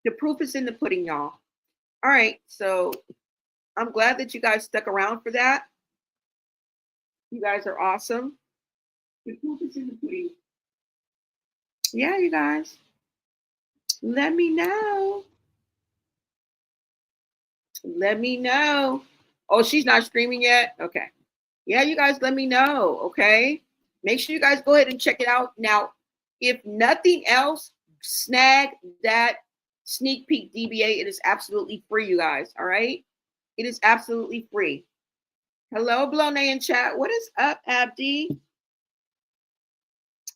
The proof is in the pudding, y'all. All right. So I'm glad that you guys stuck around for that. You guys are awesome. The proof is in the pudding. Yeah, you guys. Let me know. Let me know. Oh, she's not streaming yet? Okay. Yeah, you guys, let me know. Okay. Make sure you guys go ahead and check it out. Now, if nothing else, snag that sneak peek DBA. It is absolutely free, you guys. All right. It is absolutely free. Hello, Blone in chat. What is up, Abdi?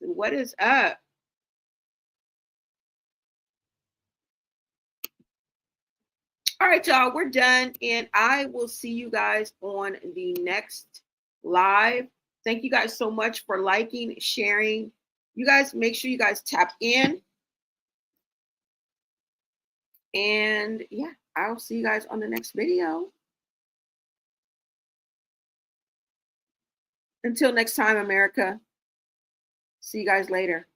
What is up? All right, y'all, we're done. And I will see you guys on the next live. Thank you guys so much for liking, sharing. You guys, make sure you guys tap in. And yeah, I'll see you guys on the next video. Until next time, America. See you guys later.